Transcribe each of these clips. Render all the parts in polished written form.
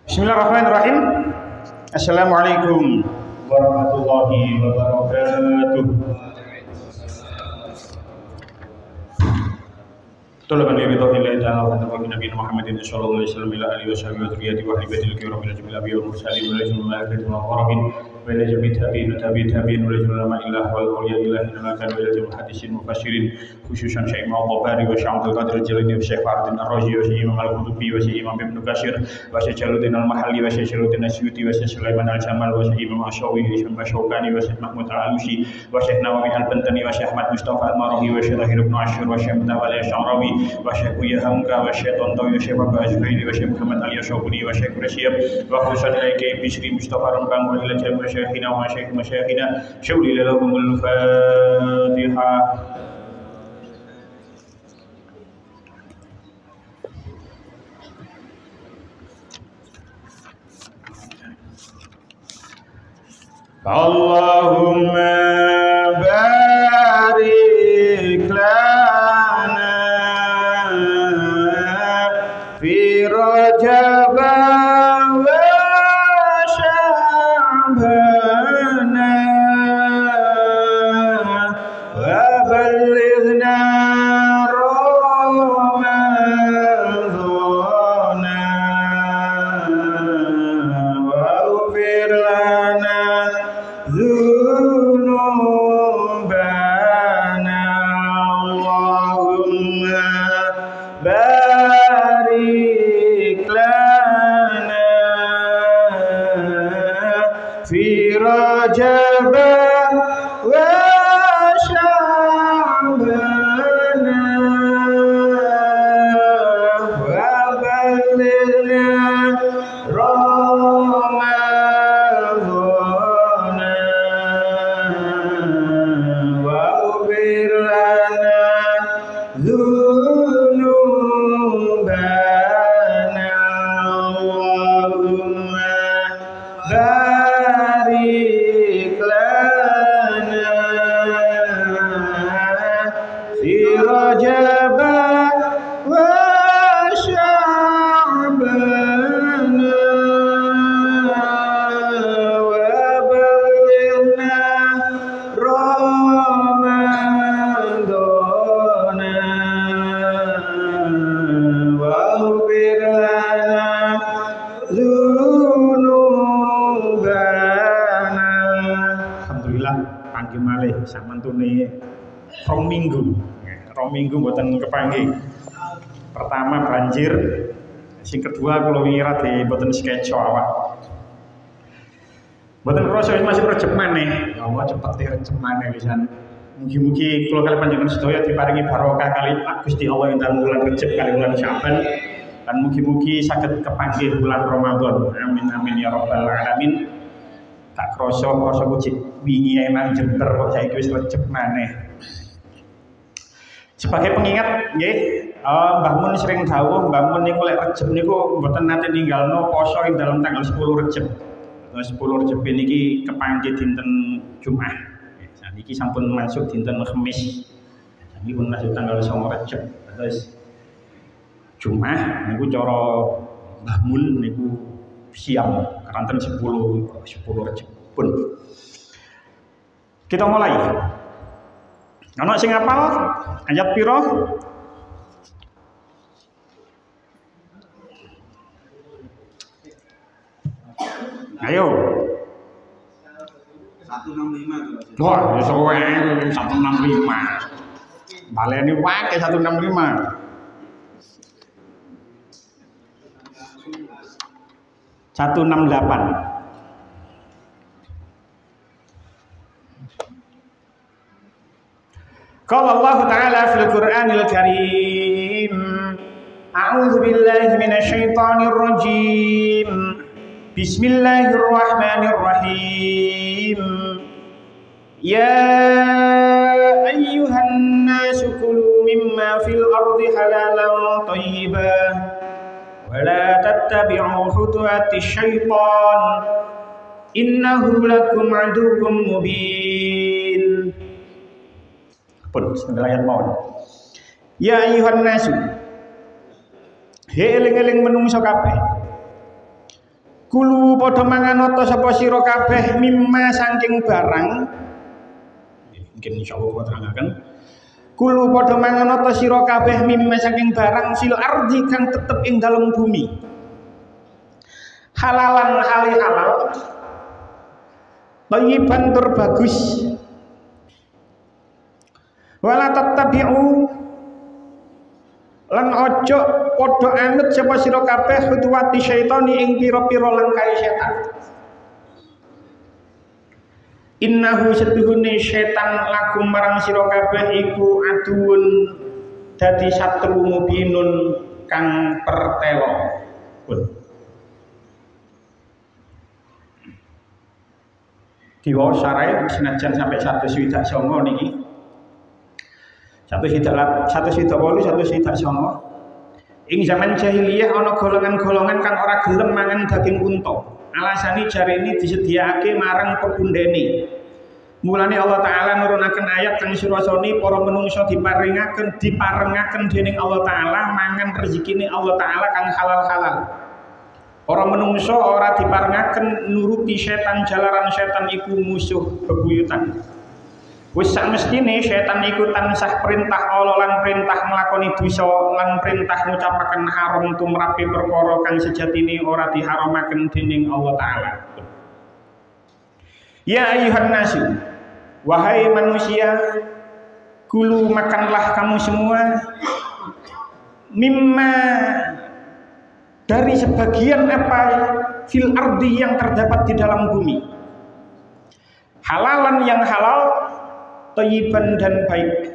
Bismillahirrahmanirrahim. Assalamualaikum warahmatullahi wabarakatuh. Tolaban bi ridwa'illahi ta'ala wa nabi nabiyina Muhammadin sallallahu alaihi wasallam ila alihi washabihi wa dzurriyyati wa ahli baitil kiram min ajmil anbiya'i wal mursalin wa rajulil malaikati wal muqarrabin wa ila jami'i tabi'in wa tabi'in wa rajulil ulama illah wal awliya ilahi wa kana wa ila hadisin mufassirin khususan Syekh Imam Al-Bukhari wa Syekh Abdul Qadir Al-Jilani wa Syekh Faridin Ar-Razi wa Syekh Imam Al-Qutubi wa Syekh Imam Ibnu Katsir wa Syekh Jaluddin Al-Mahalli wa Syekh Jaluddin Asyuti wa Syekh Sulaiman Al-Jamal wa Syekh Imam Asy-Syafi'i wa Syekh Syaukani wa Syekh Mahmud Al-Alusi wa Syekh Nawawi Al-Bantani wa Syekh Ahmad Mustafa Al-Marahi wa Syekh Tahir Ibnu Asyur wa Syekh Mutawalli Asy-Sya'rawi wa Syekh Hamka wa Syekh Tontowi wa Syekh Bapak Azbaili wa Syekh Muhammad Ali Asyabuni wa Syekh Rasyid wa khususan ilaiki Bisri Mustafa Rembang wa ila jami'i masyayikhina wa masyayikhina syawli lahumul Fatihah. Allahumma barik lana fi Rajab wa Sya'ban wa ballighna Ramadhan wa ighfir lana dhunubana. Allahumma barik lana fi Rajab wa Sya'ban wa ballighna Ramadhan wa ighfir lana dhunubana. Allahumma barik lana fi Rajab wa Sya'ban wa ballighna Ramadhan wa ighfir lana dzunubana. Alhamdulillah panggih malih samantune rong minggu mboten kepanggih. Pertama banjir, sing kedua kula ngira di mboten sketsa awak. Mboten krasa masih rejep maneh. Ya Allah cepet rejep maneh pisan. Mugi-mugi kula kali panjenengan sedaya diparingi barokah kali Gusti Allah ing dalem bulan Rejab kali bulan Sya'ban. Dan mugi-mugi saged kepanggih bulan Ramadan. Amin amin ya rabbal alamin. Tak krasa kucik wingi nang jember kok saiki wis rejep maneh. Sebagai pengingat nggih, Mbah Mun sering dawuh Mbah Mun niku lek Rejeb niku mboten nate ninggalno poso ing dalam tanggal 10 Rejeb. 10 Rejeb niki kepanggih dinten Jumat. Saniki sampun masuk dinten Kamis. Saniki pun masuk tanggal 9 Rejeb. Terus Jumat niku cara Mbah Mun niku siang keranten 10 Rejeb pun. Kita mulai. Ana sing hafal ayat pira? Ayo. 165 Wah, sesuai 165. Baleni wae 165. 168. Qala Allah Ta'ala fil Qur'anil Karim. A'udzu billahi minasy syaithanir rajim. Bismillahirrahmanirrahim. Ya ayyuhan nasu kulu mimma fil ardi halalan thayyiban wa la tattabi'u khutuwatis syaitan innahu lakum aduwwum mubin. Pun ayat mawon. Ya ayyuhan nasu, he eling-eling menungso kabeh. Kulu padha mangan sapa sira kabeh mimma saking barang. Mungkin insyaallah kula terangaken. Kulu padha mangan sira kabeh mimma saking barang fil ardi kang tetep ing dalem bumi. Halalan hali halal. Thayyiban tur bagus. Wala tattabi'u lan ojo padha anut sapa sira kabeh khutuwati syaitani ing pira-pira langkahe setan. Innahu setuhune setan lakum marang sira kabeh iku aduun dadi satru mubinun kang pertelo. Kiwa sarai senajan sampai 1.9 niki. 1.8, 1.9, 1.9. Ing zaman jahiliyah ana golongan-golongan kang ora gelem mangan daging unta. Alasane jarene disediakake marang pepundhene. Mulane Allah Taala nurunaken ayat kang surasane para menungsa diparengaken dening Allah Taala mangan rezekine Allah Taala kang halal-halal. Para menungsa ora diparengaken nuruti setan jalaran setan iku musuh bebuyutan. Wis sak mestine setan iku tansah perintah Allah lan perintah nglakoni dosa lan perintah ngucapaken haram tumrape perkara kang sejatine ora diharamaken dening Allah Taala. Ya ayuhan nasu, wahai manusia, kulu makanlah kamu semua mimma dari sebagian apa fil ardi yang terdapat di dalam bumi. Halalan yang halal, thayyiban dan baik.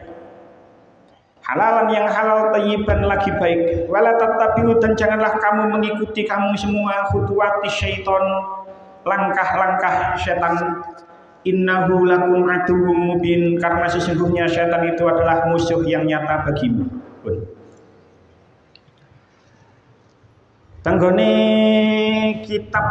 Halalan yang halal, thayyiban lagi baik. Wala tattabi'u dan janganlah kamu mengikuti kamu semua khutuwati syaiton, langkah-langkah setan. Innahu lakum aduwwum mubin, karena sesungguhnya setan itu adalah musuh yang nyata bagimu. Tanggone kitab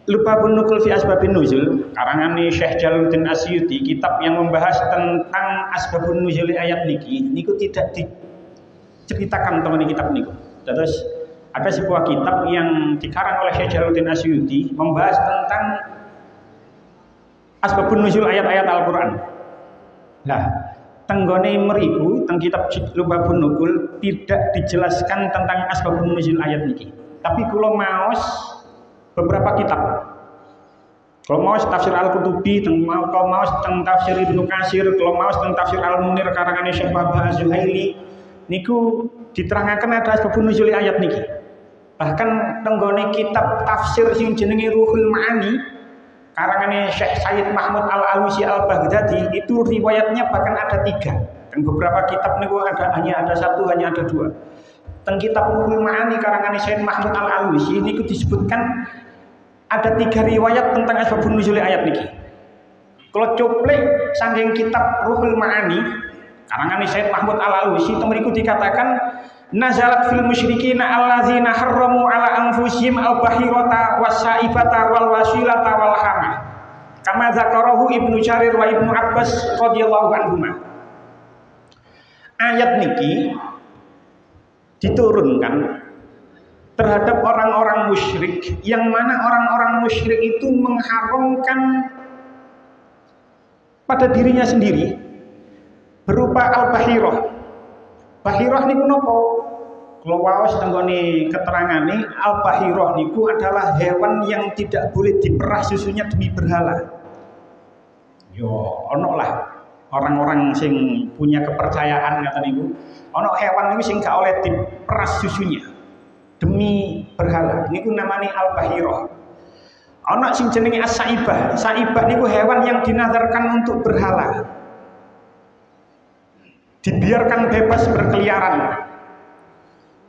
Lubabun Nukul fi Asbabun Nuzul karangane Syekh Jalaluddin Asyuti, kitab yang membahas tentang asbabun nuzul ayat niku tidak diceritakan teman kitab niku. Terus ada sebuah kitab yang dikarang oleh Syekh Jalaluddin Asyuti membahas tentang asbabun nuzul ayat-ayat Al-Qur'an. Nah, tenggone meriku teng kitab Lubabun Nukul tidak dijelaskan tentang asbabun nuzul ayat niki. Tapi kula maos beberapa kitab. Kalau mau tafsir Al-Qutubi, kalau mau tentang tafsir Ibnu Katsir, kalau mau tentang tafsir Al-Munir karangan Syekh Wahbah Az-Zuhaili, niku diterangkan ada asbabun nuzul ayat niki. Bahkan tenggone kitab tafsir sing jenenge Ruhul Ma'ani karangan Syekh Sayyid Mahmud Al-Alusi Al-Baghdadi, itu riwayatnya bahkan ada 3. Dan beberapa kitab niku hanya ada 1, hanya ada 2. Teng kitab Ruhul Ma'ani karangan Syekh Mahmud Al-Alusi niku disebutkan ada 3 riwayat tentang asbabun nuzul ayat niki. Kalau coplek saking kitab Ruhul Ma'ani karangan Syekh Mahmud Al-Alusi temeriku dikatakan nazalat fil musyrikina allazina harramu ala anfusihim al-bahirata was-saibata wal wasilata wal hama. Kama zakarahu Ibnu Jarir wa Ibnu Abbas radhiyallahu anhuma. Ayat niki diturunkan terhadap orang-orang musyrik, yang mana orang-orang musyrik itu mengharamkan pada dirinya sendiri berupa al-bahirah. Bahirah niku napa? Kalau waos tenggone keterangane al-bahirah niku adalah hewan yang tidak boleh diperah susunya demi berhala. Yo ono lah orang-orang sing punya kepercayaan kata niku, ono hewan niku sing gak oleh diperas susunya demi berhala. Niku namanya al-bahirah. Ono sing jenenge as-saibah. Saibah niku hewan yang dinazarkan untuk berhala. Dibiarkan bebas berkeliaran.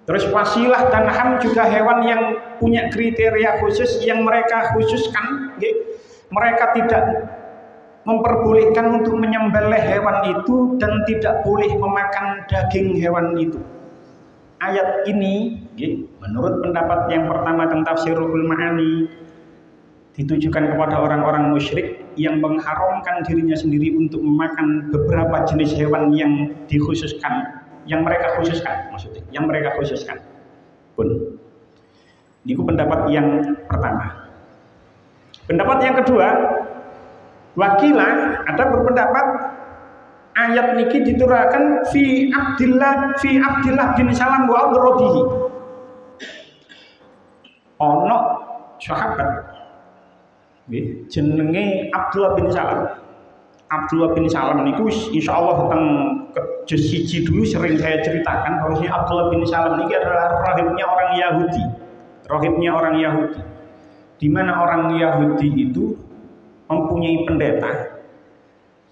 Terus wasilah dan ham juga hewan yang punya kriteria khusus yang mereka khususkan. Mereka tidak memperbolehkan untuk menyembelih hewan itu dan tidak boleh memakan daging hewan itu. Ayat ini menurut pendapat yang pertama tentang tafsir Ruhul Ma'ani ditujukan kepada orang-orang musyrik yang mengharamkan dirinya sendiri untuk memakan beberapa jenis hewan yang dikhususkan, yang mereka khususkan, maksudnya yang mereka khususkan pun. Niku pendapat yang pertama. Pendapat yang kedua, wakilah ada berpendapat ayat niki diturakan fi Abdillah bin Salam wa Abdurrabihi. Ono sahabat jenenge Abdullah bin Salam. Abdullah bin Salam niku insyaallah teng juz 1 dulu sering saya ceritakan bahwa Abdullah bin Salam ini adalah rahibnya orang Yahudi. Rahibnya orang Yahudi. Di mana orang Yahudi itu mempunyai pendeta.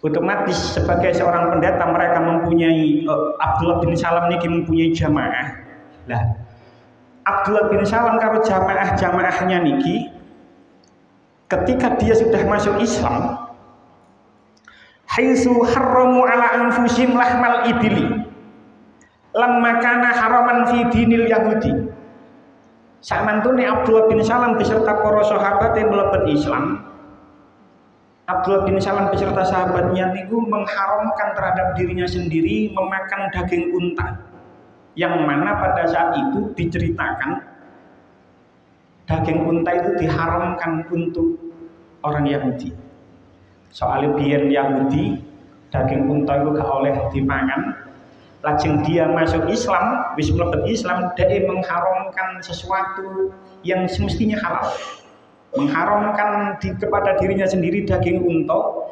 Otomatis sebagai seorang pendeta mereka mempunyai Abdullah bin Salam ini mempunyai jamaah. Lah, Abdullah bin Salam karo jamaahnya niki ketika dia sudah masuk Islam, haitsu harramu ala anfusihim lahmal ibili lamma kana haraman fi dinil yahudi. Samantune Abdullah bin Salam beserta para sahabat yang mlebet Islam, Abdullah bin Salam beserta sahabatnya niku mengharamkan terhadap dirinya sendiri memakan daging unta, yang mana pada saat itu diceritakan daging unta itu diharamkan untuk orang Yahudi. Soalnya biyen Yahudi daging unta itu gak oleh dipangan. Lajeng dia masuk Islam, wis mlebet Islam, dia mengharamkan sesuatu yang semestinya halal. Mengharamkan kepada dirinya sendiri daging unta,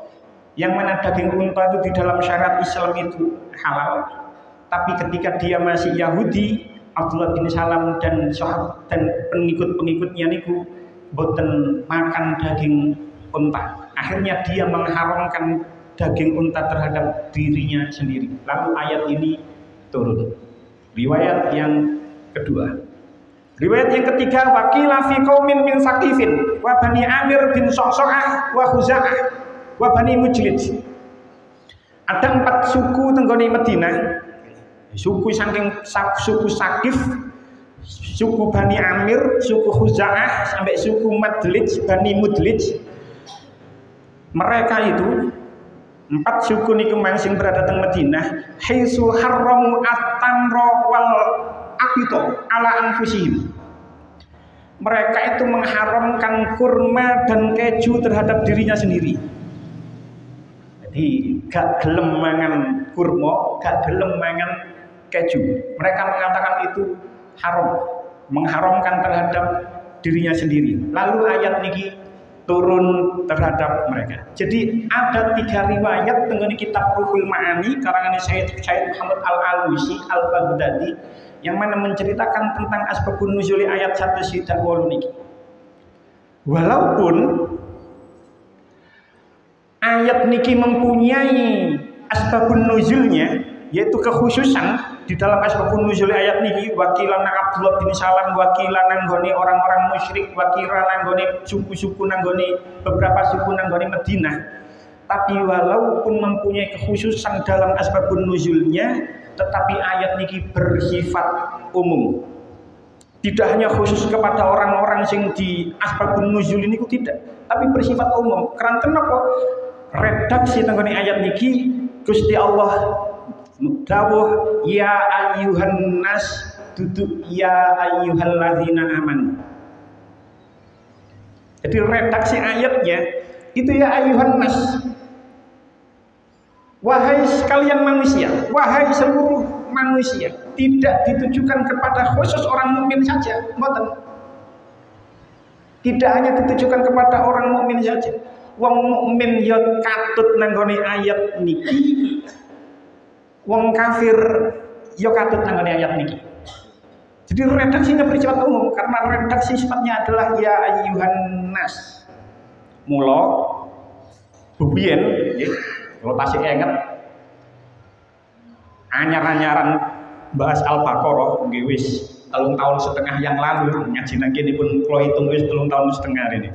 yang mana daging unta itu di dalam syariat Islam itu halal. Tapi ketika dia masih Yahudi, Abdullah bin Salam dan sahabat dan pengikut-pengikutnya niku boten makan daging unta. Akhirnya dia mengharamkan daging unta terhadap dirinya sendiri. Lalu ayat ini turun. Riwayat yang kedua. Riwayat yang ketiga, wakila fi qaumin min Saqifin wa Bani Amir bin Sa'sa'ah wa Khuza'ah wa Bani Mujlid. Ada 4 suku tenggone Madinah. Suku saking suku Saqif, suku Bani Amir, suku Khuza'ah sampai suku Mudlij, Bani Mudlij. Mereka itu 4 suku niku sing berada teng Madinah, haitsu harramu at-tamra wal aqita ala anfusihim. Mereka itu mengharamkan kurma dan keju terhadap dirinya sendiri. Jadi gak gelem mangan kurma, gak gelem mangan keju. Mereka mengatakan itu haram, mengharamkan terhadap dirinya sendiri. Lalu ayat niki turun terhadap mereka. Jadi ada 3 riwayat dengan kitab Ruhul Ma'ani karangan Syekh Muhammad Al-Alusi Al-Baghdadi yang mana menceritakan tentang asbabun nuzuli ayat 1-8 niki. Walaupun ayat niki mempunyai asbabun nuzulnya, yaitu kekhususan di dalam asbabun nuzul ayat niki, wakilan Abdullah bin Salam, wakilan nanggone orang-orang musyrik, wakilan nanggone suku-suku nanggone beberapa suku nanggone Madinah. Tapi walaupun mempunyai kekhususan dalam asbabun nuzulnya, tetapi ayat niki bersifat umum. Tidak hanya khusus kepada orang-orang yang di asbabun nuzul ini tidak, tapi bersifat umum. Karena kenapa? Redaksi nanggone ayat niki Gusti Allah dawuh ya ayyuhan nas duduk ya ayyuhalladzina amanu. Jadi redaksi ayatnya itu ya ayyuhan nas, wahai sekalian manusia, wahai seluruh manusia. Tidak ditujukan kepada khusus orang mukmin saja, mboten. Tidak hanya ditujukan kepada orang mukmin saja. Wong mukmin ya katut nanggone ayat niki, wong kafir yo katut nanggone ayat niki. Jadi redaksinya bersifat umum karena redaksi sifatnya adalah ya ayyuhan nas. Mula bubien nggih, kalau tasih inget anyar-anyaran bahas Al-Baqarah nggih wis 3 tahun setengah yang lalu ngaji nang kene pun kula hitung wis 3 tahun setengah ini.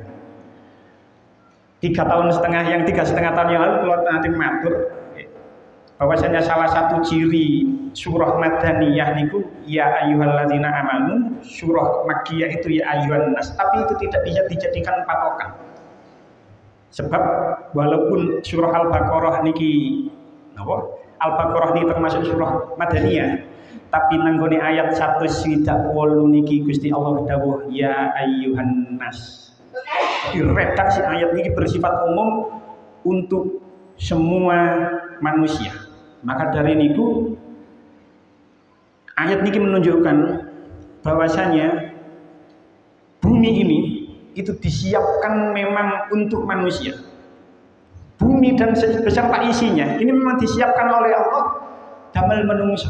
3 tahun setengah yang 3,5 tahun yang lalu kula nanti matur bahwasanya salah satu ciri surah Madaniyah niku ya ayyuhalladzina amanu, surah Makkiyah itu ya ayyuhan nas, tapi itu tidak bisa dijadikan patokan. Sebab walaupun surah Al-Baqarah niki napa? Al-Baqarah ini termasuk surah Madaniyah, Tapi nanggone ayat 168 niki Gusti Allah dawuh ya ayyuhan nas. Di redaksi ayat ini bersifat umum untuk semua manusia. Maka dari niku ayat ini menunjukkan bahwasanya bumi ini itu disiapkan memang untuk manusia. Bumi dan beserta isinya ini memang disiapkan oleh Allah damel menungso.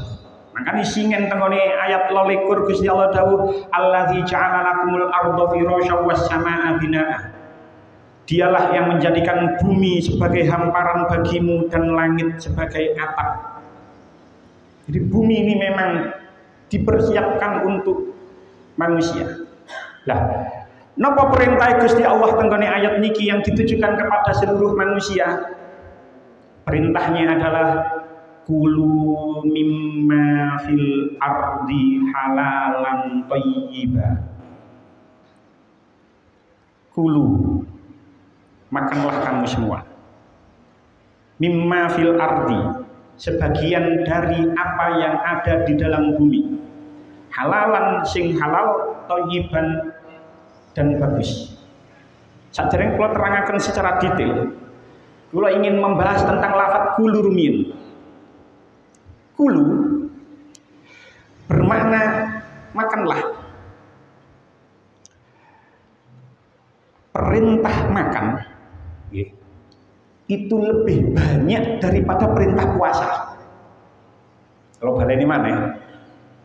Makanya singen tengone ayat 22 Gusti Allah dawuh allazi ja'ala lakumul arda firasya was samaa binaa. Dialah yang menjadikan bumi sebagai hamparan bagimu dan langit sebagai atap. Jadi bumi ini memang dipersiapkan untuk manusia. Lah, napa perintah Gusti Allah tenggone ayat niki yang ditujukan kepada seluruh manusia? Perintahnya adalah kulu mimma fil ardi halalan thayyiba. Kulu, makanlah kamu semua. Mimma fil ardi, sebagian dari apa yang ada di dalam bumi. Halalan sing halal, thayyiban dan bagus. Sadurunge kula terangaken secara detail. Kula ingin membahas tentang lafaz kulu rumiyin. Kulu bermakna makanlah. Perintah makan itu lebih banyak daripada perintah puasa. Kalau baleni mana?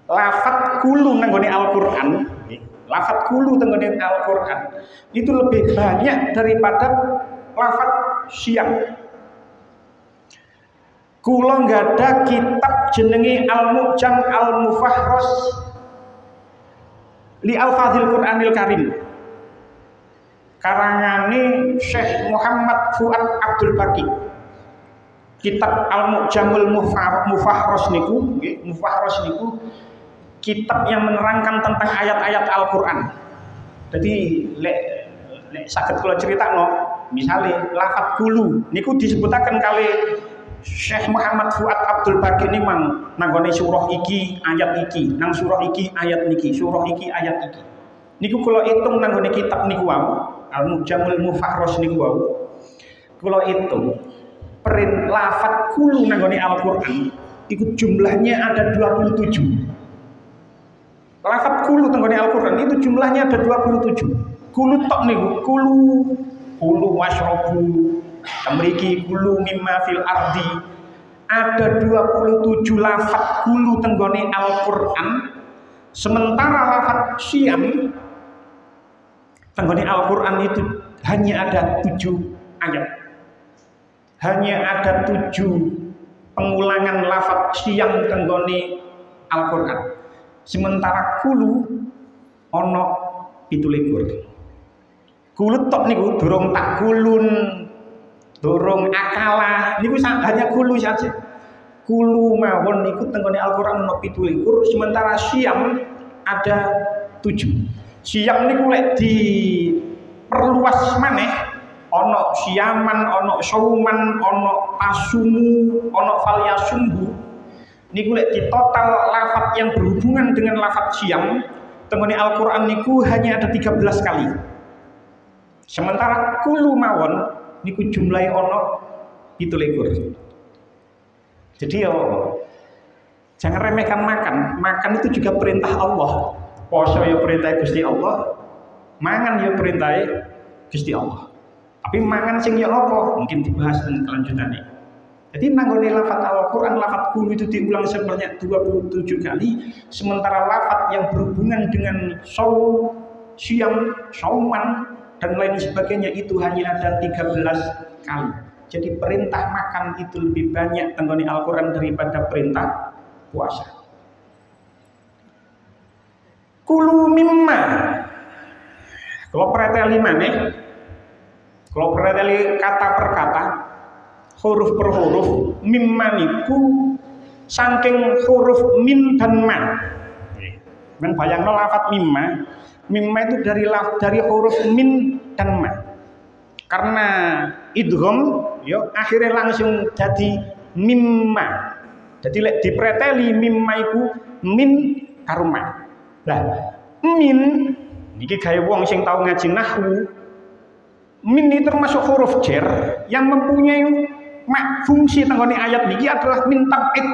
Lafaz kulu nanggone Al-Qur'an, lafaz kulu nanggone Al-Qur'an itu lebih banyak daripada lafaz siang. Kula nggak ada kitab jenenge Al-Mu'jam Al-Mufahros li Al-Fadhil Qur'anil Karim. Karangane Syekh Muhammad Fuad Abdul Baqi. Kitab Al-Mu'jamul Mufahros niku, nggih, Mufahros niku kitab yang menerangkan tentang ayat-ayat Al-Qur'an. Jadi lek saged kula critakno, misale lafaz kulu niku disebutaken kali Syekh Muhammad Fuad Abdul Baqi ini mang nanggone surah iki ayat iki, nang surah iki ayat niki, surah iki ayat iki. Niku kula hitung nanggone kitab niku wau, Al-Mu'jamul Mufahros niku wau. Kula hitung lafaz kulu nanggone Al-Qur'an iku jumlahnya ada 27. Lafaz kulu nanggone Al-Qur'an itu jumlahnya ada 27. Kulu tok niku, kulu washrabu. Mriki kulu mimma fil ardi ada 27 lafaz kulu tenggone Al-Qur'an. Sementara lafaz siam tenggone Al-Qur'an itu hanya ada 7 ayat. Hanya ada 7 pengulangan lafaz siam tenggone Al-Qur'an. Sementara kulu ono 17. Kulu tok niku durung tak kulun, durung akalah, niku hanya kulu saja. Kulu mawon niku tenggone Al-Qur'an ono 17, sementara siam ada 7. Siam niku lek diperluas maneh, ono siaman, ono sauman, ono tasumu, ono falyasumbu. Niku lek di total lafaz yang berhubungan dengan lafaz siam tenggone Al-Qur'an niku hanya ada 13 kali. Sementara kulu mawon niku jumlahe ono 17. Jadi jangan remehkan makan. Makan itu juga perintah Allah. Poso ya perintah Gusti Allah, mangan ya perintah Gusti Allah. Tapi mangan sing ya apa? Mungkin dibahas dalam kelanjutannya. Jadi nanggone lafaz Al-Qur'an, lafaz kulu itu diulang sebanyak 27 kali, sementara lafaz yang berhubungan dengan siam, sauman dan lain sebagainya itu hanya ada 13 kali. Jadi perintah makan itu lebih banyak tenggone Al-Qur'an daripada perintah puasa. Kulu mimma. Kalau preteli maneh, kalau preteli kata per kata, huruf per huruf, mimma niku saking huruf min dan ma. Men bayangno lafaz mimma. Mimma itu dari huruf min dan ma. Karena idgham, yo akhirnya langsung jadi mimma. Jadi lek dipreteli mimma iku min karuma. Lah min niki gawe wong sing tau ngaji nahwu. Min ini termasuk huruf jar yang mempunyai fungsi tenggone ayat niki adalah min tab'id.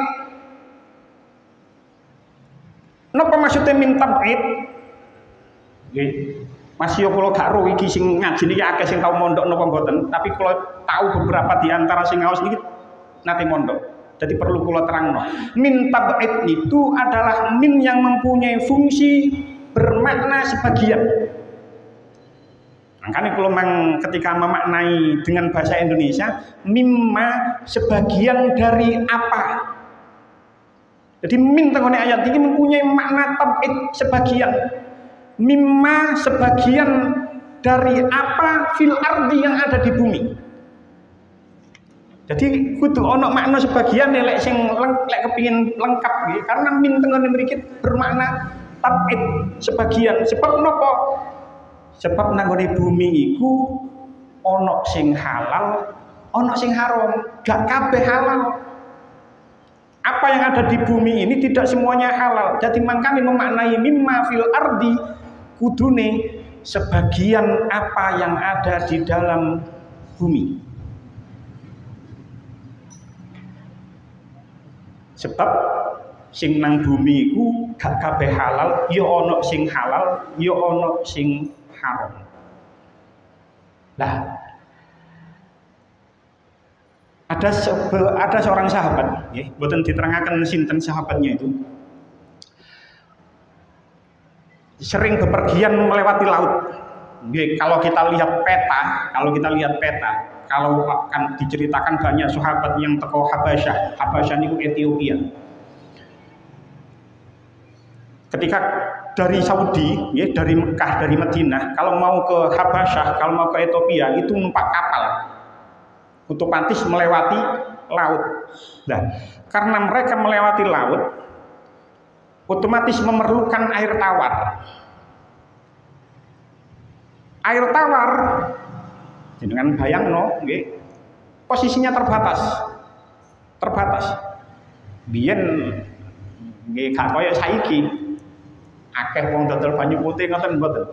Napa maksudnya min tab'id? Nggih. Masih kula gak ro iki sing ngaji niki akeh sing tau mondok napa mboten, tapi kula tahu beberapa di antara sing ngaos niki nate mondok. Jadi perlu kula terangno. Min tab'id itu adalah min yang mempunyai fungsi bermakna sebagian. Makanya kalau ketika memaknai dengan bahasa Indonesia, mimma sebagian dari apa. Jadi min tenggone ayat ini mempunyai makna tab'id sebagian. Mimma sebagian dari apa fil ardi yang ada di bumi. Jadi kudu ono makna sebagian lek sing lek kepingin lengkap gitu. Karena min tenggone mriki bermakna tab'id sebagian. Sebab napa? Sebab nanggone bumi iku ono sing halal, ono sing haram, gak kabeh halal. Apa yang ada di bumi ini tidak semuanya halal. Jadi makanya memaknai mimma fil ardi kudune sebagian apa yang ada di dalam bumi. Sebab sing nang bumi iku gak kabeh halal, ya ono sing halal, ya ono sing haram. Nah, ada seorang sahabat, ya, mboten diterangkan sinten sahabatnya itu, sering bepergian melewati laut. Ya, kalau kita lihat peta, kalau akan diceritakan banyak sahabat yang teko Habasyah itu Ethiopia. Ketika dari Saudi, ya, dari Mekah, dari Madinah, kalau mau ke Habasyah, kalau mau ke Ethiopia itu numpak kapal, otomatis melewati laut. Nah, karena mereka melewati laut, otomatis memerlukan air tawar. Air tawar, dengan bayangno, nggih, posisinya terbatas. Biyen nggih gak kaya saiki. Akeh wong dodol banyu putih ngoten mboten.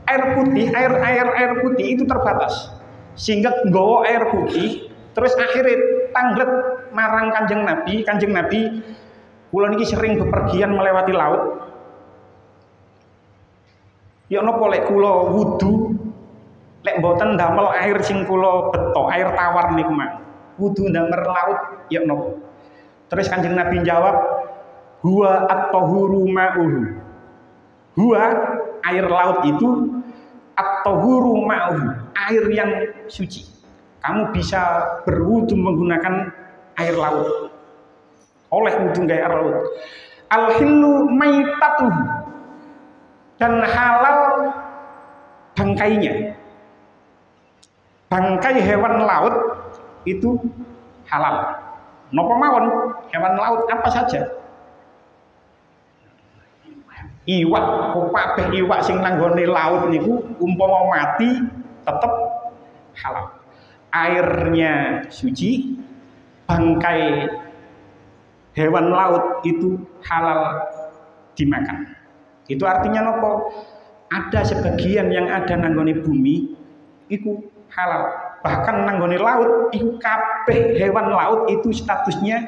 Air putih itu terbatas. Sehingga nggawa air putih terus akhirnya tanglet marang Kanjeng Nabi kula niki sering bepergian melewati laut. Ya napa lek kula wudu lek mboten ndamel air sing kula beto, air tawar niku mah. Wudu ndamel laut ya napa. Terus Kanjeng Nabi jawab, huwa at-tahuru ma'uhu. Huwa air laut itu at-tahuru ma'uhu, air yang suci. Kamu bisa berwudu menggunakan air laut. Oleh wudu nggawe air laut. Al-hillu maitatuhu, dan halal bangkainya. Bangkai hewan laut itu halal. Napa mawon hewan laut apa saja. Iwak, kabeh iwak sing nanggone laut niku umpama mati tetep halal. Airnya suci, bangkai hewan laut itu halal dimakan. Itu artinya nopo? Ada sebagian yang ada nanggone bumi itu halal. Bahkan nanggone laut itu kabeh hewan laut itu statusnya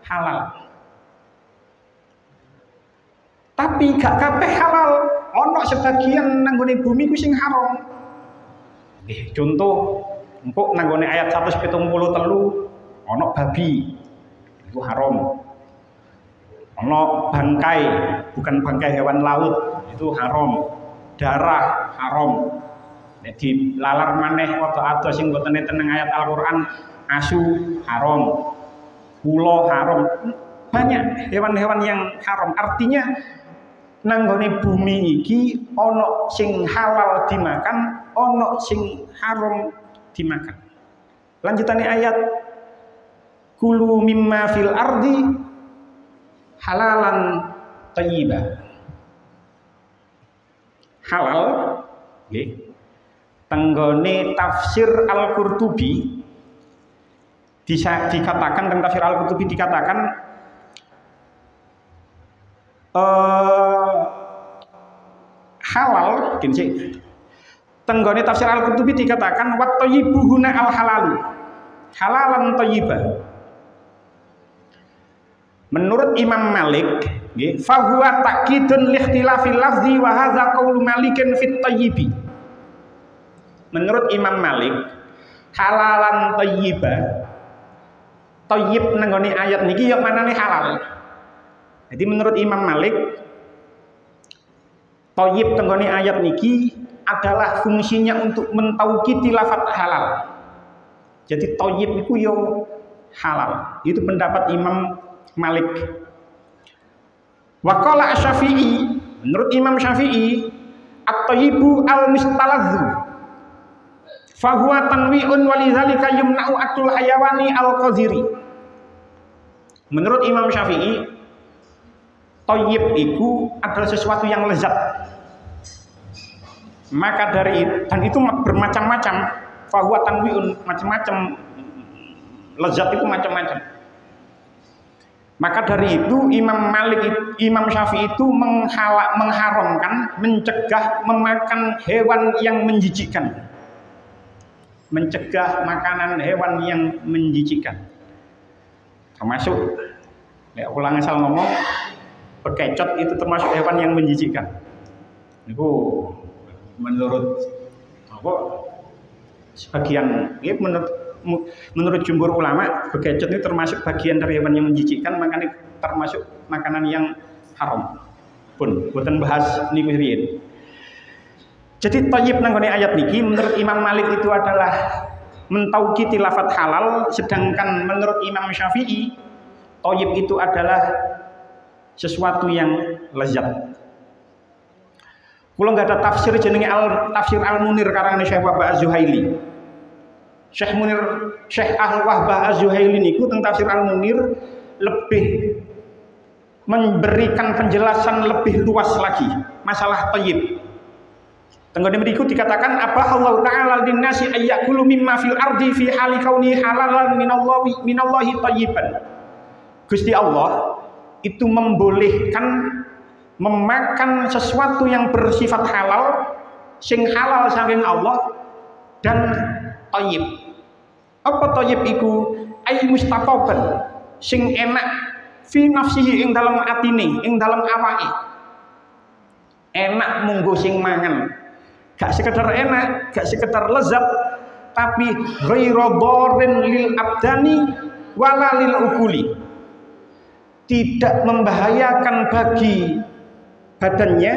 halal. Tapi gak kabeh halal, ono sebagian nanggone bumi ku sing haram. Contoh, empuk nanggone ayat 173 ono babi, itu haram. Ono bangkai, bukan bangkai hewan laut, itu haram. Darah haram. Jadi lalar maneh foto-foto sing boten tenang ayat Al-Qur'an, asu haram. Ula haram. Banyak hewan-hewan yang haram. Artinya nanggone bumi iki ono sing halal dimakan, ono sing haram dimakan. Lanjutane ayat kulu mimma fil ardi halalan thayyiba. Halal nggih. Tenggone tafsir Al-Qurtubi dikatakan tentang tafsir Al-Qurtubi dikatakan halal gini tenggone tafsir Al-Qurtubi dikatakan wat thayyibu huna al halalu halalan thayyibah. Menurut Imam Malik nggih fa huwa ta'kidun li ikhtilafil lafzi wa hadza qaulu Malikin fit thayyibi. Menurut Imam Malik halalan thayyibah thayyib nenggone ayat niki yo manane halal. Jadi menurut Imam Malik thayyib tenggone ayat niki adalah fungsinya untuk mentaukiti lafaz halal. Jadi thayyib itu yo halal. Itu pendapat Imam Malik. Wa qala Asy-Syafi'i, menurut Imam Syafi'i at-thayyibu al-mustaladzu fa huwa tanwi'un wa lidzalika yumna'u aktul hayawani al-qadhiri. Menurut Imam Syafi'i thayyib itu adalah sesuatu yang lezat. Maka dari dan itu bermacam-macam, fa huwa tanwi'un, macam-macam lezat itu macam-macam. Maka dari itu Imam Syafi'i itu mengharamkan, mencegah memakan hewan yang menjijikkan. Mencegah makanan hewan yang menjijikkan. Termasuk ya ulang asal ngomong bekecot itu termasuk hewan yang menjijikkan. Itu menurut apa sebagian ya menurut jumhur ulama bekecot itu termasuk bagian dari hewan yang menjijikkan, makanya termasuk makanan yang haram. Pun boten bahas niku riyen. Jadi thayyib nang ayat niki menurut Imam Malik itu adalah mentaukiti lafaz halal, sedangkan menurut Imam Syafi'i thayyib itu adalah sesuatu yang lezat. Kula nggak ada tafsir jenenge tafsir Al-Munir karangane Syekh Wahbah Az-Zuhaili. Syekh Wahbah Az-Zuhaili niku tentang tafsir Al-Munir lebih memberikan penjelasan lebih luas lagi masalah thayyib. Tenggone mriku dikatakan apa Allah taala linnasi ayyakulu mimma fil ardi fi hali kauni halalan minallahi thayyiban. Gusti Allah itu membolehkan memakan sesuatu yang bersifat halal sing halal saking Allah dan thayyib. Apa thayyib iku? Ai mustaqaban sing enak fi nafsihi ing dalam atine, ing dalam awake. Enak munggo sing mangan. Gak sekedar enak, gak sekedar lezat, tapi ghairu dharrin lil abdani wala lil ukuli. Tidak membahayakan bagi badannya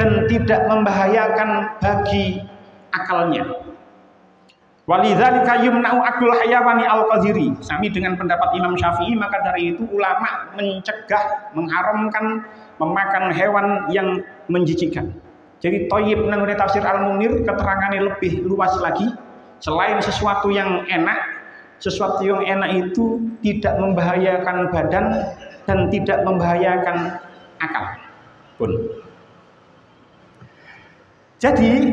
dan tidak membahayakan bagi akalnya. Walidzalika yumna'u akul hayawani al-qadhiri. Sami dengan pendapat Imam Syafi'i, maka dari itu ulama mencegah, mengharamkan memakan hewan yang menjijikkan. Jadi thayyib nang tafsir Al-Munir keterangannya lebih luas lagi. Selain sesuatu yang enak, sesuatu yang enak itu tidak membahayakan badan dan tidak membahayakan akal pun. Jadi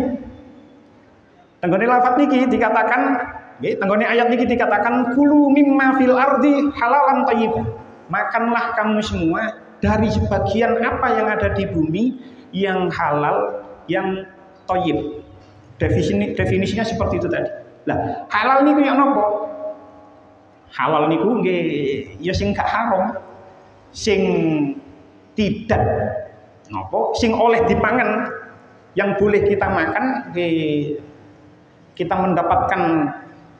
tenggone lafaz niki dikatakan, nggih, tenggone ayat niki dikatakan kulu mimma fil ardi halalan thayyibah. Makanlah kamu semua dari sebagian apa yang ada di bumi yang halal, yang thayyib. Definisinya seperti itu tadi. Lah, halal niku yang nopo? Halal niku nggih ya sing gak haram. Sing tidak nopo, sing oleh dipangan, yang boleh kita makan, kita mendapatkan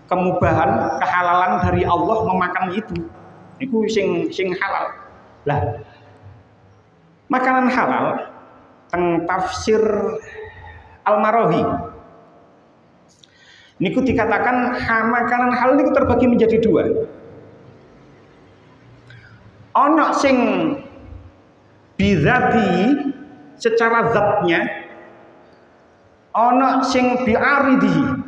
kemubahan, kehalalan dari Allah memakan itu. Niku sing halal. Lah, makanan halal teng tafsir Al-Marawi niku dikatakan makanan halal niku terbagi menjadi dua. Ono sing bizati secara zatnya, ono sing bi'aridi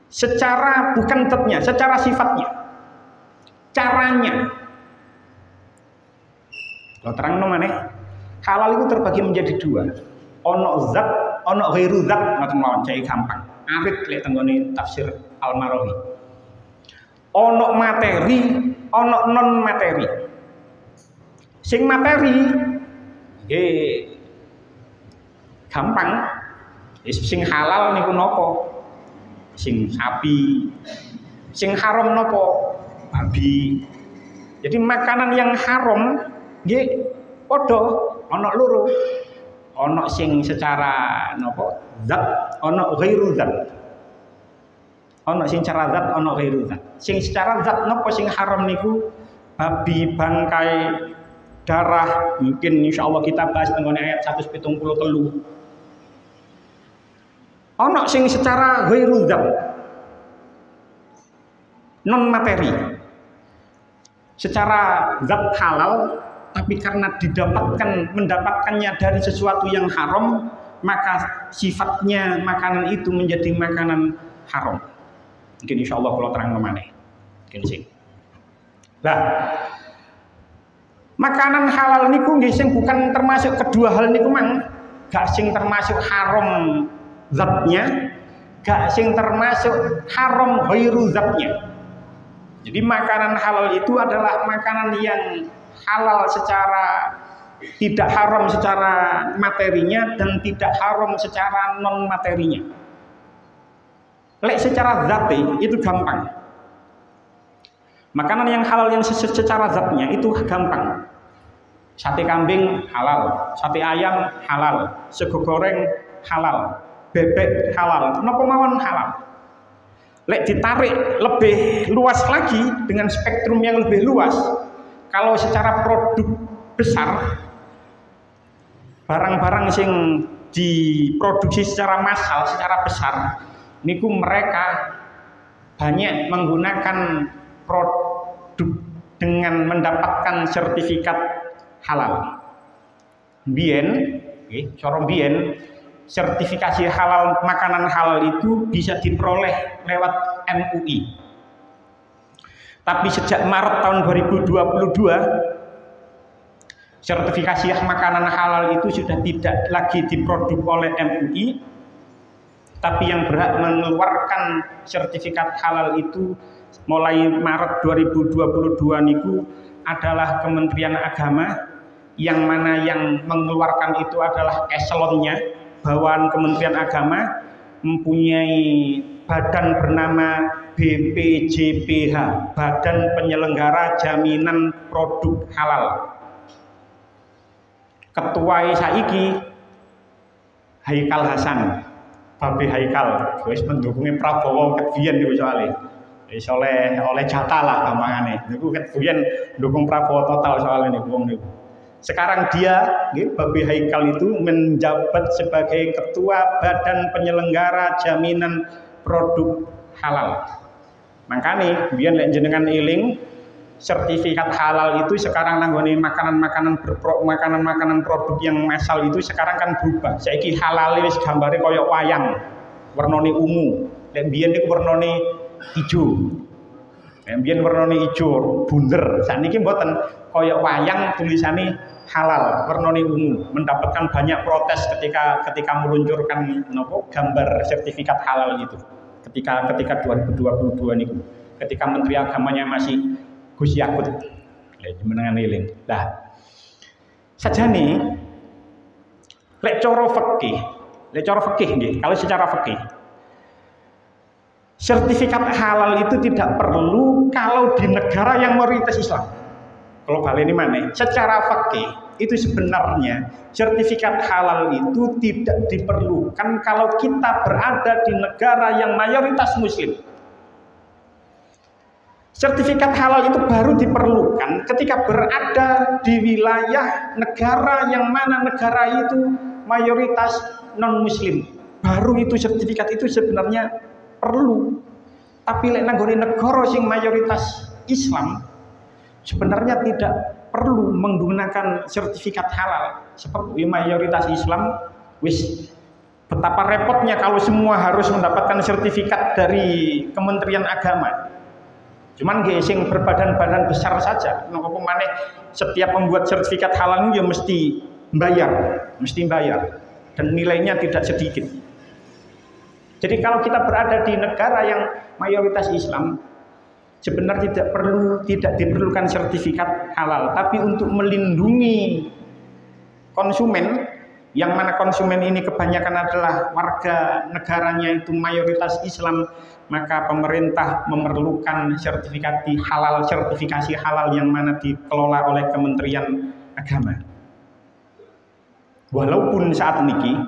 secara bukan zatnya, secara sifatnya, caranya. Kalau terang nomane halal itu terbagi menjadi dua. Ono zat, ono ghairu zat, ngoten mawon cai gampang. Arit lek tenggone tafsir Al-Marawi. Ono materi, ono non materi. Sing materi gampang. Sing halal niku napa? Sing sapi. Sing haram napa? Babi. Jadi makanan yang haram nggih padha ana loro. Ana sing secara napa? Zat, ana ghairu zat. Ana sing secara zat, ana ghairu zat. Sing secara zat napa sing haram niku? Babi, bangkai, darah. Mungkin insyaallah kita bahas tentang ayat 173. Ana sing secara ghairu zat. Non materi. Secara zat halal, tapi karena mendapatkannya dari sesuatu yang haram, maka sifatnya makanan itu menjadi makanan haram. Mungkin insya Allah kalau terang kemana? Mungkin sih. Nah, makanan halal niku nggih sing bukan termasuk kedua hal niku mang, gak sing termasuk haram zatnya, gak sing termasuk haram ghairu zatnya. Jadi makanan halal itu adalah makanan yang halal secara tidak haram secara materinya dan tidak haram secara non materinya. Lek secara zati itu gampang. Makanan yang halal yang secara zatnya itu gampang. Sate kambing halal, sate ayam halal, sego goreng halal, bebek halal, napa mawon halal. Lek ditarik lebih luas lagi dengan spektrum yang lebih luas, kalau secara produk besar, barang-barang yang diproduksi secara massal, secara besar, niku mereka banyak menggunakan produk dengan mendapatkan sertifikat halal. Bien, cara bien, sertifikasi halal makanan halal itu bisa diperoleh lewat MUI. Tapi sejak Maret tahun 2022 sertifikasi makanan halal itu sudah tidak lagi diproduk oleh MUI, tapi yang berhak mengeluarkan sertifikat halal itu mulai Maret 2022 niku adalah Kementerian Agama, yang mana yang mengeluarkan itu adalah eselonnya. Bawaan Kementerian Agama mempunyai badan bernama BPJPH, Badan Penyelenggara Jaminan Produk Halal. Ketua saiki Haikal Hasan, Babe Haikal, wis mendukungnya Prabowo ketbiyen niku soalé. Wis oleh jatah lah gampangane. Niku ketbiyen dukung Prabowo total soalé niku wong niku. Sekarang dia, Babe Haikal itu menjabat sebagai Ketua Badan Penyelenggara Jaminan Produk Halal. Makanya, biar jenengan iling, sertifikat halal itu sekarang nanggone makanan-makanan produk yang massal itu sekarang kan berubah. Saiki halal wis gambare koyo wayang, warnane ungu. Lek biyen niku warnane ijo. Biyen warnane ijo, bunder. Sakniki mboten koyo wayang tulisane halal, warnane ungu. Mendapatkan banyak protes ketika meluncurkan gambar sertifikat halal itu. Ketika 2022 niku. Ketika Menteri Agamanya masih Gus Yakut. Menengan eling. Lah. Sajane lek cara fikih nggih, kalau secara fikih sertifikat halal itu tidak perlu kalau di negara yang mayoritas Islam. Kalau kali ini mana? Secara fikih itu sebenarnya sertifikat halal itu tidak diperlukan kalau kita berada di negara yang mayoritas Muslim. Sertifikat halal itu baru diperlukan ketika berada di wilayah negara yang mana negara itu mayoritas non-Muslim. Baru itu sertifikat itu sebenarnya perlu. Tapi lek nanggone negara sing mayoritas Islam sebenarnya tidak perlu menggunakan sertifikat halal. Seperti mayoritas Islam, wis betapa repotnya kalau semua harus mendapatkan sertifikat dari Kementerian Agama. Cuman sing berbadan-badan besar saja, nopo maneh setiap membuat sertifikat halal itu ya mesti bayar, dan nilainya tidak sedikit. Jadi kalau kita berada di negara yang mayoritas Islam, Sebenarnya tidak diperlukan sertifikat halal, tapi untuk melindungi konsumen, yang mana konsumen ini kebanyakan adalah warga negaranya itu mayoritas Islam, maka pemerintah memerlukan sertifikasi halal yang mana dikelola oleh Kementerian Agama. Walaupun saat ini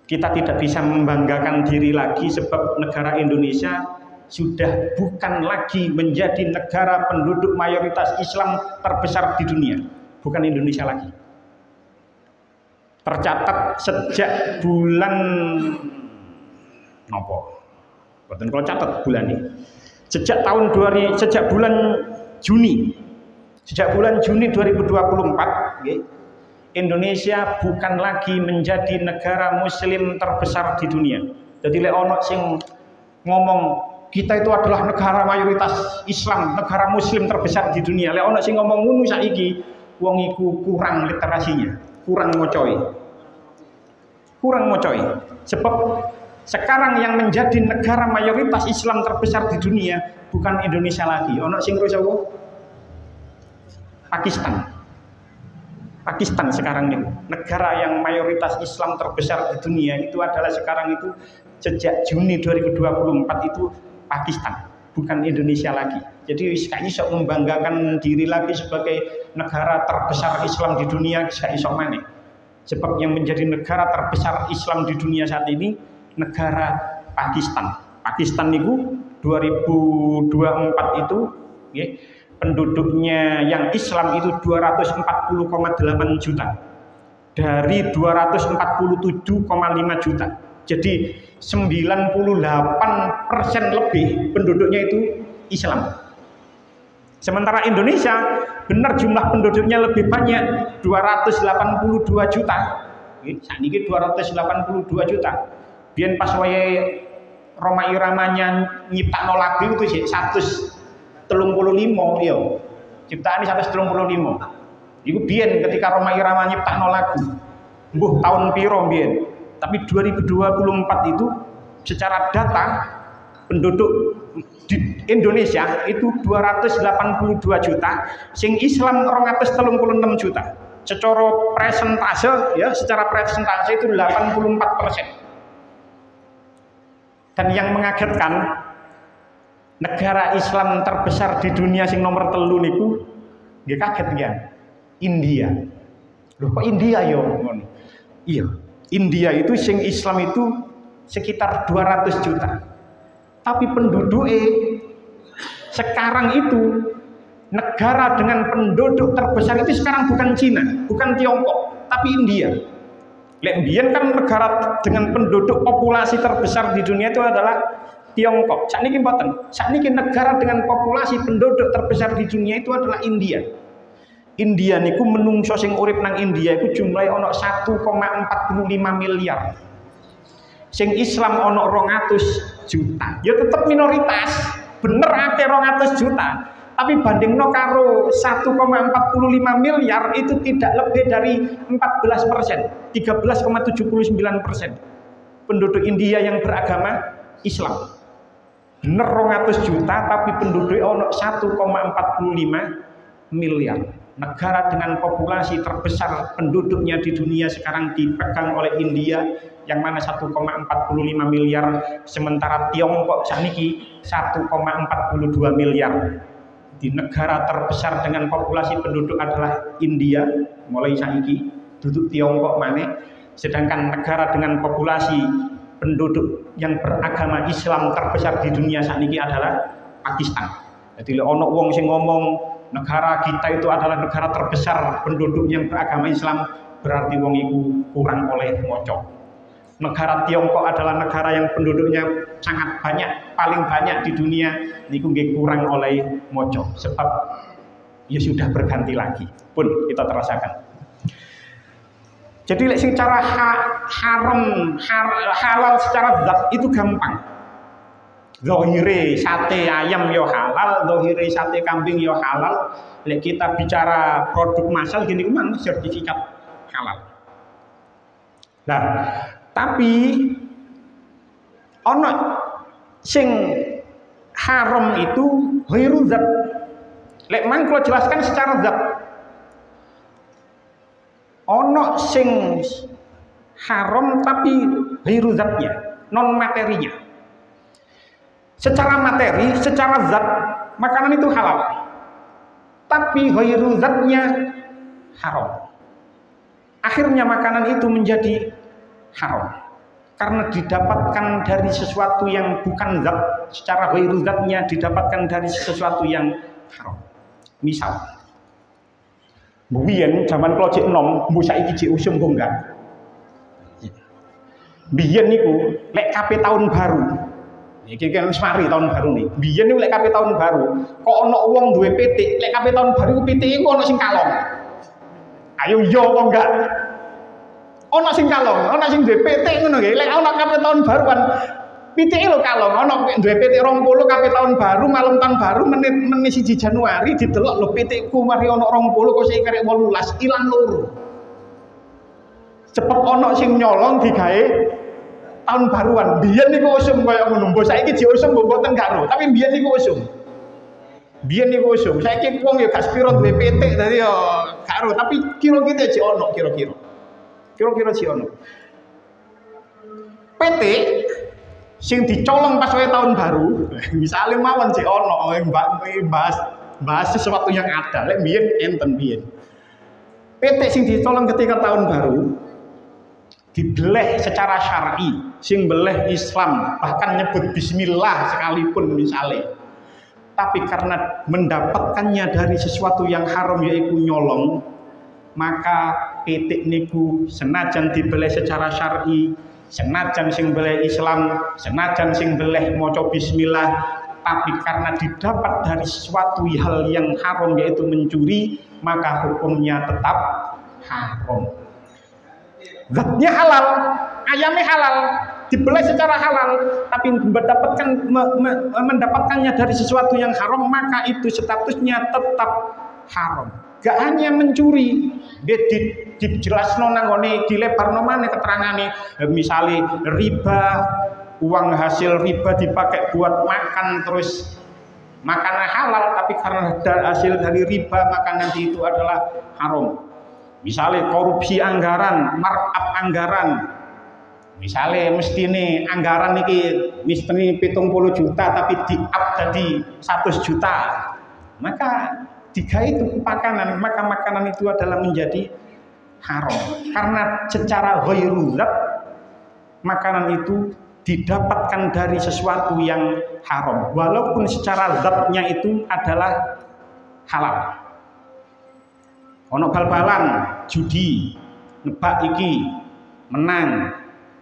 kita tidak bisa membanggakan diri lagi, sebab negara Indonesia sudah bukan lagi menjadi negara penduduk mayoritas Islam terbesar di dunia, bukan Indonesia lagi. Tercatat sejak bulan Boten kalau catat bulan ini. Sejak bulan Juni 2024, Indonesia bukan lagi menjadi negara Muslim terbesar di dunia. Jadi lek ono sing ngomong kita itu adalah negara mayoritas Islam, negara Muslim terbesar di dunia. Lek ono sing ngomong ngono saiki, wong iku kurang literasinya, kurang mocoi. Sebab sekarang yang menjadi negara mayoritas Islam terbesar di dunia bukan Indonesia lagi. Ono sing terus apa? Pakistan sekarang ini negara yang mayoritas Islam terbesar di dunia itu adalah sekarang itu sejak Juni 2024 itu Pakistan, bukan Indonesia lagi. Jadi gak iso membanggakan diri lagi sebagai negara terbesar Islam di dunia, gak iso maneh. Sebab yang menjadi negara terbesar Islam di dunia saat ini negara Pakistan. Pakistan itu 2024 itu penduduknya yang Islam itu 240,8 juta dari 247,5 juta. Jadi 98% lebih penduduknya itu Islam. Sementara Indonesia benar jumlah penduduknya lebih banyak, 282 juta. Saat ini 282 juta. Biyen pas wayahe Roma Iramanya nyiptakno lagu itu sih 135 yo. Ciptaan 135. Iku biyen ketika Roma Irama nyiptakno lagu. Mbuh tahun piro biyen. Tapi 2024 itu secara data penduduk di Indonesia itu 282 juta, sing Islam 236 juta. Secara persentase itu 84%. Dan yang mengagetkan, negara Islam terbesar di dunia sing nomor 3 niku nggih kaget ya. India. Loh kok India yo ngono? Iya, India itu sing Islam itu sekitar 200 juta. Tapi penduduknya sekarang itu negara dengan penduduk terbesar itu sekarang bukan Cina, bukan Tiongkok, tapi India. Lek mbiyen kan negara dengan penduduk populasi terbesar di dunia itu adalah Tiongkok. Sakniki mboten. Sakniki negara dengan populasi penduduk terbesar di dunia itu adalah India. India niku menungso sing urip nang India iku jumlahe ana 1,45 miliar. Sing Islam ana 200 juta. Ya tetep minoritas. Bener akeh 200 juta. Tapi bandingno karo 1,45 miliar itu tidak lebih dari 14%, 13,79% penduduk India yang beragama Islam. Bener 200 juta tapi penduduk ono 1,45 miliar. Negara dengan populasi terbesar penduduknya di dunia sekarang dipegang oleh India yang mana 1,45 miliar, sementara Tiongkok sakniki 1,42 miliar. Di negara terbesar dengan populasi penduduk adalah India, mulai saiki duduk Tiongkok maneh, sedangkan negara dengan populasi penduduk yang beragama Islam terbesar di dunia saat ini adalah Pakistan. Jadi ono wong sing ngomong negara kita itu adalah negara terbesar penduduk yang beragama Islam, berarti wong iku kurang oleh moco. Negara Tiongkok adalah negara yang penduduknya sangat banyak, paling banyak di dunia, niku nggih kurang oleh moco. Sebab ya sudah berganti lagi, pun kita terasakan. Jadi secara halal secara zat itu gampang. Zahire sate ayam yo halal, zahire sate kambing yo halal. Lek kita bicara produk massal gini mana sertifikat halal. Nah, tapi ono sing haram itu ghairu zat. Lek mang kula jelaskan secara zat. Ono sing haram tapi ghairu zatnya, non materinya. Secara materi, secara zat, makanan itu halal. Tapi ghairu zatnya haram. Akhirnya makanan itu menjadi haram. Karena didapatkan dari sesuatu yang bukan zat, secara ghairu zatnya didapatkan dari sesuatu yang haram. Misal, biyen zaman kalau cek nom, mbu saiki cek usum kok enggak. Biyen niku lek kape tahun baru. Iki kan wis mari tahun baru nih. Biyen niku lek kape tahun baru, kok ana wong duwe pitik, lek kape tahun baru pitik iku ana sing kalong. Ayo yo kok enggak. Ana sing kalong, ana sing duwe pitik ngono nggih. Lek ana kape tahun baruan, pitike lho kalong, ana duwe pitik 20 kape tahun baru, malam tahun baru menit 1 Januari didelok lho pitikku mari ana 20 kok sik karek 18 ilang loro. Cepet ana sing nyolong digawe tahun baruan. Biyen niku usum kaya ngono. Mbok saiki diusum mbok mboten karo, tapi biyen niku usum. Biyen niku usum. Saiki wong ya gak sepiro duwe pitik dadi ya karo, tapi kira-kira jek ono kira-kira. Kira-kira jek ono. Pitik sing dicolong pas wae tahun baru, misalnya mawon jek ono bahas sesuatu yang ada. Lek biyen enten biyen. Pitik sing dicolong ketika tahun baru dibeleh secara syar'i, sing beleh Islam, bahkan nyebut bismillah sekalipun misalnya. Tapi karena mendapatkannya dari sesuatu yang haram yaitu nyolong, maka pitik niku senajan dibeleh secara syar'i, senajan sing beleh Islam, senajan sing beleh maca bismillah, tapi karena didapat dari sesuatu hal yang haram yaitu mencuri, maka hukumnya tetap haram. Zatnya halal, ayamnya halal, dibeleh secara halal, tapi mendapatkannya dari sesuatu yang haram, maka itu statusnya tetap haram. Gak hanya mencuri, dijelasno nanggone dilebarno maneh keterangane, misalnya riba, uang hasil riba dipakai buat makan terus makanan halal, tapi karena hasil dari riba maka nanti itu adalah haram. Misalnya korupsi anggaran, markup anggaran. Misalnya mestine anggaran ini mesti 70 juta tapi di-up jadi 100 juta. Maka jika itu makanan, maka makanan itu adalah menjadi haram. Karena secara ghairu zat, makanan itu didapatkan dari sesuatu yang haram. Walaupun secara zatnya itu adalah halal. Ono bal-balan, judi, nebak iki, menang,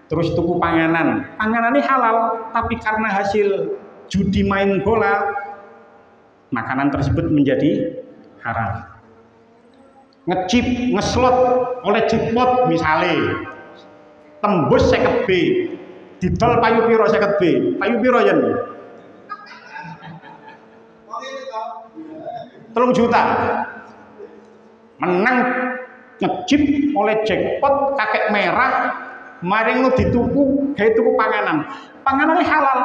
terus tuku panganan. Panganannya halal, tapi karena hasil judi main bola, makanan tersebut menjadi haram. Ngecip, ngeslot oleh jackpot misalnya, tembus 50B, didol payu piro 50B, payu piro yen? 3 juta. Menang ngecip oleh jackpot kakek merah, maring lu dituku gawe tuku panganan. Panganannya halal,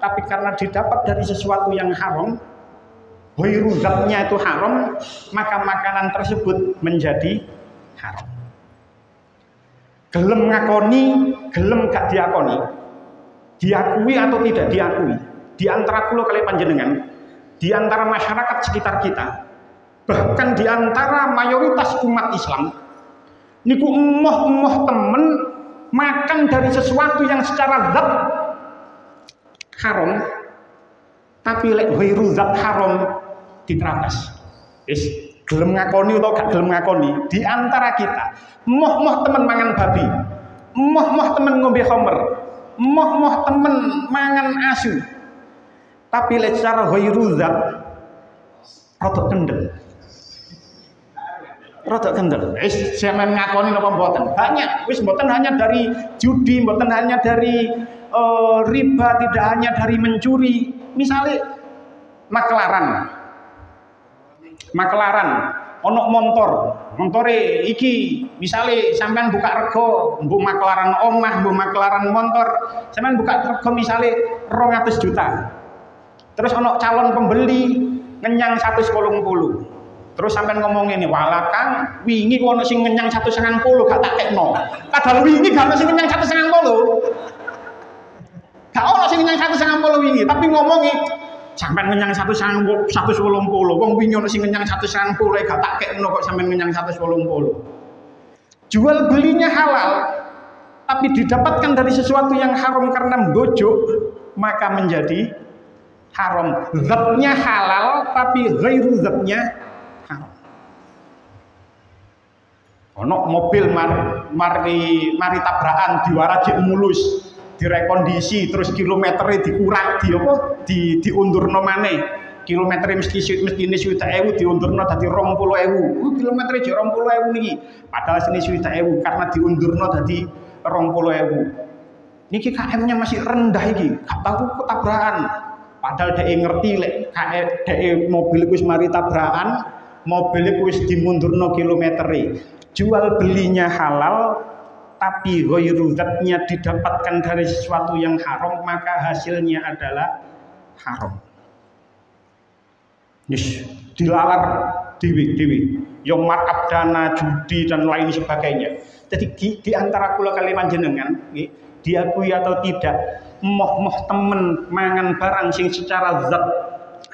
tapi karena didapat dari sesuatu yang haram, ghairu zatnya itu haram, maka makanan tersebut menjadi haram. Gelem ngakoni, gelem gak diakoni, diakui atau tidak diakui, di antara kula kali panjenengan, di antara masyarakat sekitar kita, bahkan di antara mayoritas umat Islam, niku emoh temen makan dari sesuatu yang secara zat haram, tapi lek ghairu zat haram diterabas. Wis gelem ngakoni atau gak gelem ngakoni, di antara kita emoh temen mangan babi, emoh temen ngombe khamr, emoh temen mangan asu, tapi lek secara ghairu zat rodok kendel. Rodok kendel. Wis sampean ngakoni napa mboten? Banyak. Wis mboten hanya dari judi, mboten hanya dari riba, tidak hanya dari mencuri. Misalnya maklaran, ono montore iki, misalnya sampean buka rego, mbok maklaran omah, mbok maklaran motor, sampean buka rego misalnya 200 juta. Terus ana calon pembeli ngenyang 180. Terus sampean ngomong ini, "Walah Kang, wingi ku ana sing ngenyang 190 gak tak kekno." Padahal wingi gak ana sing ngenyang 190. Gak ana sing ngenyang 190 wingi, tapi ngomongi sampean ngenyang 180. Wong wingi ana sing ngenyang 190 gak tak kekno kok sampean ngenyang 180. Jual belinya halal, tapi didapatkan dari sesuatu yang haram karena mbojok, maka menjadi haram. Zatnya halal, tapi ghairu zatnya haram. Ono mobil mari tabrakan diwarajik mulus, direkondisi, terus kilometernya dikurang, diundurno maneh. Kilometernya mestine 1.000 diundurno dadi 20.000. Kilometernya jek 20.000 niki. Padahal sini 1.000 karena diundurno dadi 20.000. Niki KM-nya masih rendah iki, gak tahu tabrakan. Padahal dia ngerti lek dia mobil wis mari tabrakan, mobil wis dimundurno kilometere. Jual belinya halal, tapi ghairu zatnya didapatkan dari sesuatu yang haram, maka hasilnya adalah haram. Yes, dilalar dewi, yang markup dana, judi dan lain sebagainya. Jadi di antara kula kalian jenengan, diakui atau tidak, moh temen mangan barang sing secara zat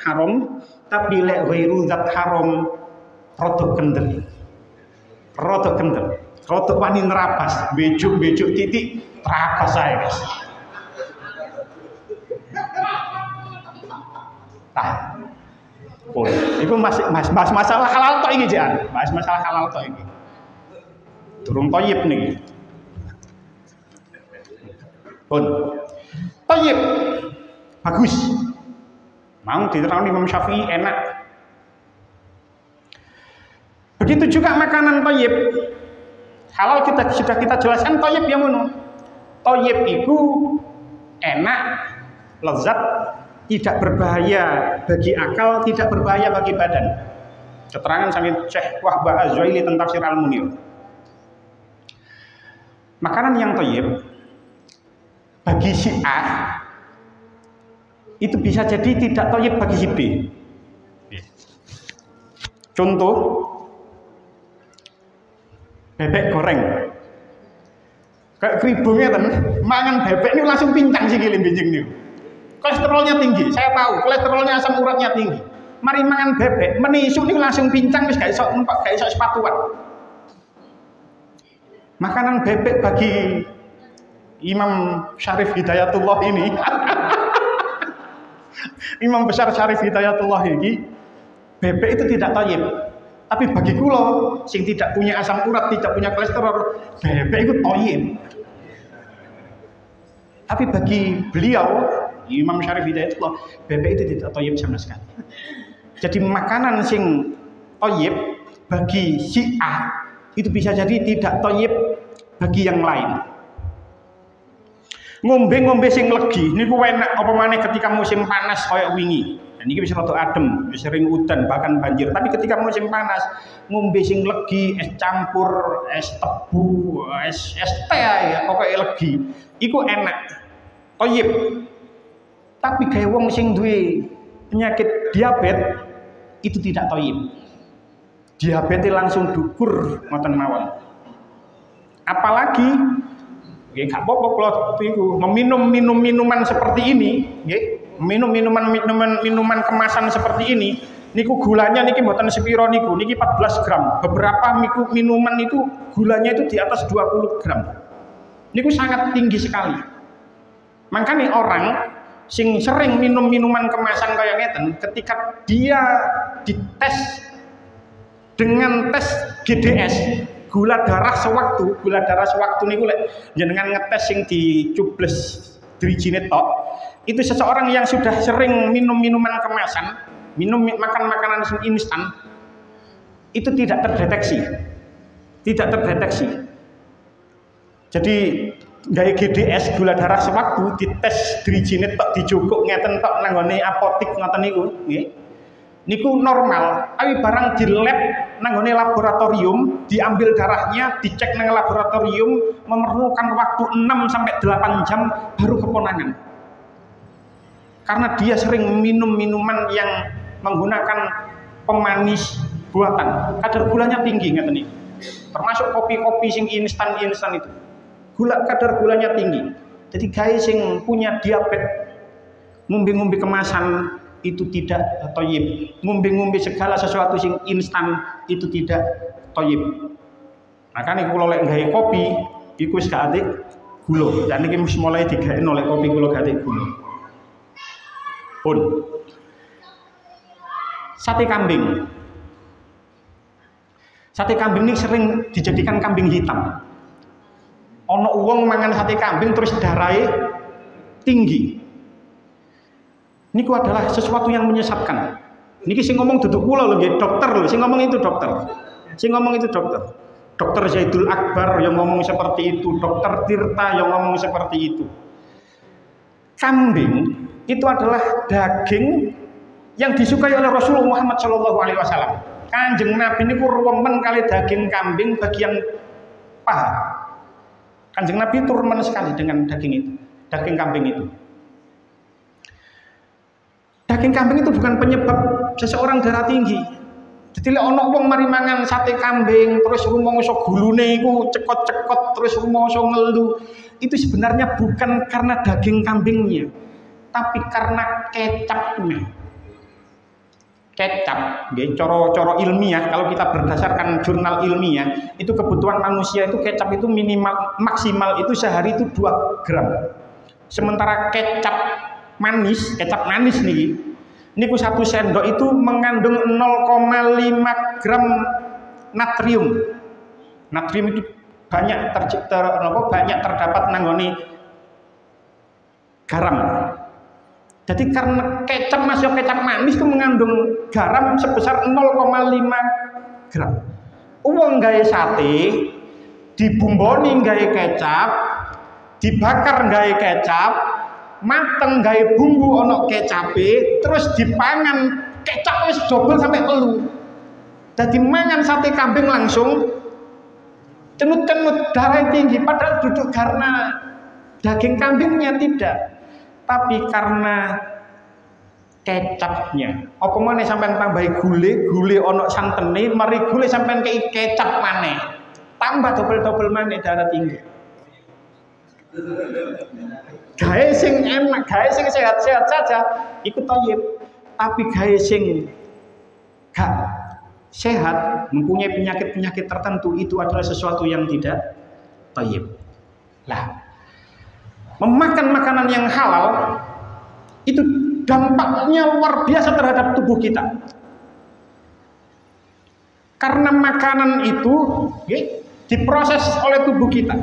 haram, tapi lek ghairu zat haram rodok kendel, rodok wani nerabas, bejuk titik terabas saya guys. Itu masih bahas masalah halal tok iki jan, bahas masalah halal tok iki. Durung toyib nih. Pun toyib bagus. Mau diterangkan Imam Syafi'i enak. Begitu juga makanan toyib. Halal sudah kita jelaskan toyib yang ngono. Toyib itu enak, lezat, tidak berbahaya bagi akal, tidak berbahaya bagi badan. Keterangan sampai Syekh Wahbah Az-Zuhaili tentang Tafsir Al-Munir. Makanan yang thayyib bagi si A itu bisa jadi tidak thayyib bagi si B. Contoh bebek goreng. Kayak keribungnya kan, mangan bebek ini langsung pincang sih giling-giling nih. Kolesterolnya tinggi, saya tahu. Kolesterolnya, asam uratnya tinggi. Mari mangan bebek, menisu ini langsung pincang, wis gak iso numpak, gak iso sepatuan. Makanan bebek bagi Imam Syarif Hidayatullah ini, Imam besar Syarif Hidayatullah ini, bebek itu tidak thayyib. Tapi bagi kula, sing tidak punya asam urat, tidak punya kolesterol, bebek itu thayyib. Tapi bagi beliau, Imam Syarif Hidayatullah, bebek itu tidak thayyib sama sekali. Jadi makanan sing thayyib bagi si A itu bisa jadi tidak thayyib bagi yang lain. Ngombe sing legi niku enak apa maneh ketika musim panas kaya wingi. Dan ini bisa rada adem, sering udan bahkan banjir. Tapi ketika musim panas, ngombe sing legi, es campur, es tebu, es teh ya, pokoknya legi, iku enak, thayyib. Tapi kayak wong sing duwe penyakit diabetes itu tidak thayyib. Diabetes langsung dukur ngoten mawon. Apalagi nggih gak apa-apa kalau meminum minuman seperti ini, nggih, minum minuman kemasan seperti ini, niku gulanya niki mboten sepiro niku, niki 14 gram. Beberapa minuman itu gulanya itu di atas 20 gram. Niku sangat tinggi sekali. Makanya orang sing sering minum minuman kemasan kayak ngeten, ketika dia dites dengan tes GDS, gula darah sewaktu niku lek jenengan ngetes sing dicubles drijine tok, itu seseorang yang sudah sering minum minuman kemasan, makan makanan instan, itu tidak terdeteksi. Jadi gaya GDS gula darah sewaktu dites drijine tok dijukuk ngeten tok nang nggone apotik ngoten niku, nggih. Niku normal, tapi barang di lab nanggone laboratorium, diambil darahnya, dicek nang laboratorium, memerlukan waktu 6 sampai 8 jam baru keponangan. karena dia sering minum minuman yang menggunakan pemanis buatan, kadar gulanya tinggi ngeten iki. Termasuk kopi-kopi sing instan itu. Kadar gulanya tinggi. Jadi gawe sing punya diabetes ngombe-ngombe kemasan itu tidak thayyib. Ngombe-ngombe segala sesuatu sing instan itu tidak thayyib. Makane kula lek gawe kopi iku wis gak atik gula. Dan iki wis mulai digawe oleh kopi kula gak atik gula. Pun sate kambing. Sate kambing ini sering dijadikan kambing hitam. Ono uang mangan sate kambing terus darahe tinggi. Niku adalah sesuatu yang menyesatkan. Niki sing ngomong duduk kula lho nggih, dokter lho, sing ngomong itu dokter. Sing ngomong itu dokter. Dokter Zaidul Akbar yang ngomong seperti itu, Dokter Tirta yang ngomong seperti itu. Kambing itu adalah daging yang disukai oleh Rasulullah Muhammad SAW. Kanjeng Nabi ini remen kali daging kambing bagian paha. Kanjeng Nabi itu remen sekali dengan daging itu, daging kambing itu. Daging kambing itu bukan penyebab seseorang darah tinggi. Jadi lek ana wong mari mangan sate kambing terus rumangsa gulune iku cekot-cekot terus rumangsa ngelu, itu sebenarnya bukan karena daging kambingnya, tapi karena kecapnya. Kecap, coro ilmiah, kalau kita berdasarkan jurnal ilmiah, itu kebutuhan manusia itu kecap itu minimal maksimal itu sehari itu 2 gram. Sementara kecap manis nih, niku 1 sendok itu mengandung 0,5 gram natrium. Natrium itu banyak banyak terdapat nanggone garam. Jadi karena kecap masih kecap manis itu mengandung garam sebesar 0,5 gram. Uang gawe sate, dibumboni gawe kecap, dibakar gawe kecap, mateng gawe bumbu ono kecape, terus dipangan kecap wis double sampai telu. Jadi mangan sate kambing langsung cenut-cenut darah tinggi, padahal duduk karena daging kambingnya tidak. Tapi karena kecapnya, apa maneh sampean tambahi gule ono santene, mari gule sampean kei kecap maneh, tambah double maneh darah tinggi. Gawe sing enak, gawe sing sehat-sehat saja, ikut thayyib. Tapi gawe sing gak sehat, mempunyai penyakit-penyakit tertentu, itu adalah sesuatu yang tidak thayyib. Lah, memakan makanan yang halal itu dampaknya luar biasa terhadap tubuh kita. Karena makanan itu diproses oleh tubuh kita.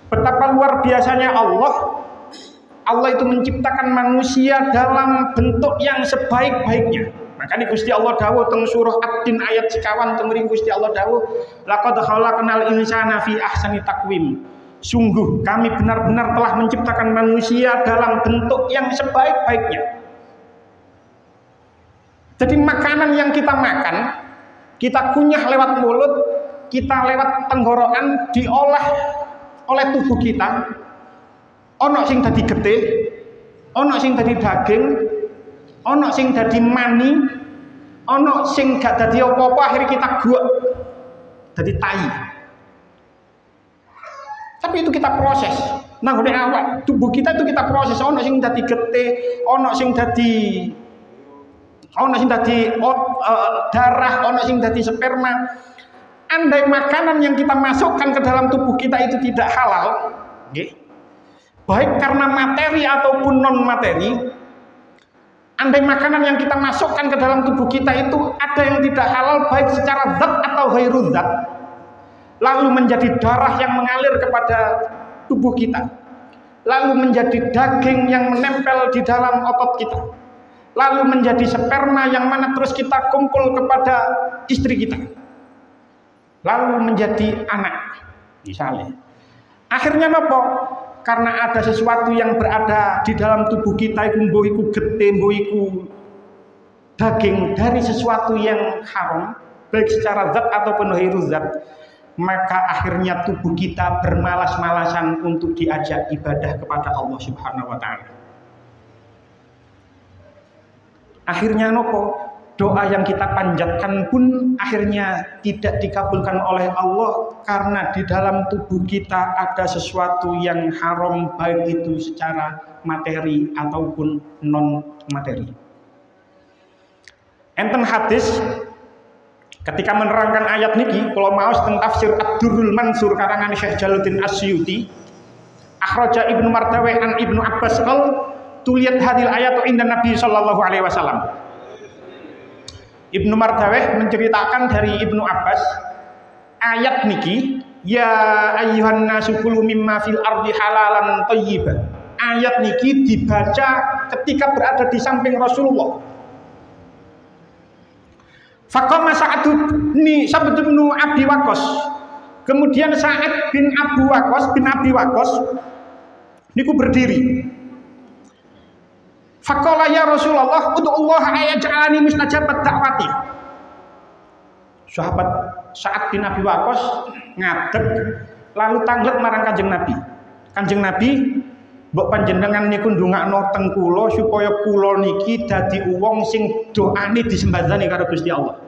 Betapa luar biasanya Allah itu menciptakan manusia dalam bentuk yang sebaik-baiknya. Makanya Gusti Allah dawuh teng surah Ad-Din ayat sekawan teng mriki Gusti Allah dawuh laqad khalaqnal insana fi ahsani taqwim. Sungguh kami benar-benar telah menciptakan manusia dalam bentuk yang sebaik-baiknya. Jadi makanan yang kita makan, kita kunyah lewat mulut, kita lewat tenggorokan, diolah oleh tubuh kita. Ono sing dadi getih, ono sing dadi daging, ono sing dadi mani, ono sing gak dadi apa-apa, akhirnya kita guak dadi tai. Tapi itu kita proses. Nah, ngene awak tubuh kita itu kita proses. Ono sing dadi getih, ono sing dadi darah, ono sing dadi sperma. Andai makanan yang kita masukkan ke dalam tubuh kita itu tidak halal, baik karena materi ataupun non materi, andai makanan yang kita masukkan ke dalam tubuh kita itu ada yang tidak halal baik secara zat atau ghairu zat, lalu menjadi darah yang mengalir kepada tubuh kita, lalu menjadi daging yang menempel di dalam otot kita, lalu menjadi sperma yang mana terus kita kumpul kepada istri kita, lalu menjadi anak misalnya. Akhirnya apa? Karena ada sesuatu yang berada di dalam tubuh kita, mbuh iku getih, mbuh iku daging dari sesuatu yang haram baik secara zat ataupun ghairu zat, maka akhirnya tubuh kita bermalas-malasan untuk diajak ibadah kepada Allah Subhanahu wa taala. Akhirnya nopo? Doa yang kita panjatkan pun akhirnya tidak dikabulkan oleh Allah karena di dalam tubuh kita ada sesuatu yang haram, baik itu secara materi ataupun non materi. Enten hadis ketika menerangkan ayat niki, kalau maos tentang tafsir Ad-Durrul Mansur karangan Syekh Jalaluddin Asyuti, akhraja Ibnu Mardaweh an Ibnu Abbas qol tuliyat hadil ayatu inda Nabi sallallahu alaihi wasallam. Ibnu Mardaweh menceritakan dari Ibnu Abbas, ayat niki ya ayyuhan nasu kulu mimma fil ardi halalan thayyiban. Ayat niki dibaca ketika berada di samping Rasulullah. Faqama Sa'ad bin Abi Waqqas. Kemudian Sa'ad bin Abi Waqqas niku berdiri. Faqala ya Rasulullah ud'ullah ayaj'alani mustajabat da'wati. Sahabat Sa'ad bin Abi Waqqas ngadeg lalu tangglet marang Kanjeng Nabi. Kanjeng Nabi, mbok panjenengan niku ndongakno teng kula supaya kula niki dadi wong sing doane disembadani karo Gusti Allah.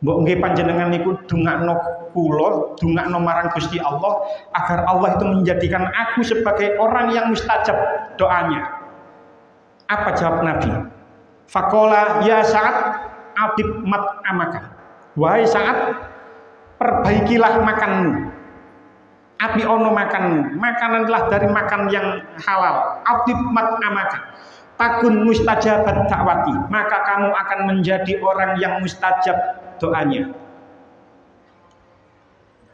Mbok nggih panjenengan niku ndongakno kula, ndongakno marang Gusti Allah agar Allah itu menjadikan aku sebagai orang yang mustajab doanya. Apa jawab Nabi? Faqala ya Sa'ad atib mat'amaka. Wahai Sa'ad, perbaikilah makanmu. Api ono makanmu. Makananlah dari makan yang halal. Atib mat'amaka. Takun mustajabat da'wati. Maka kamu akan menjadi orang yang mustajab doanya.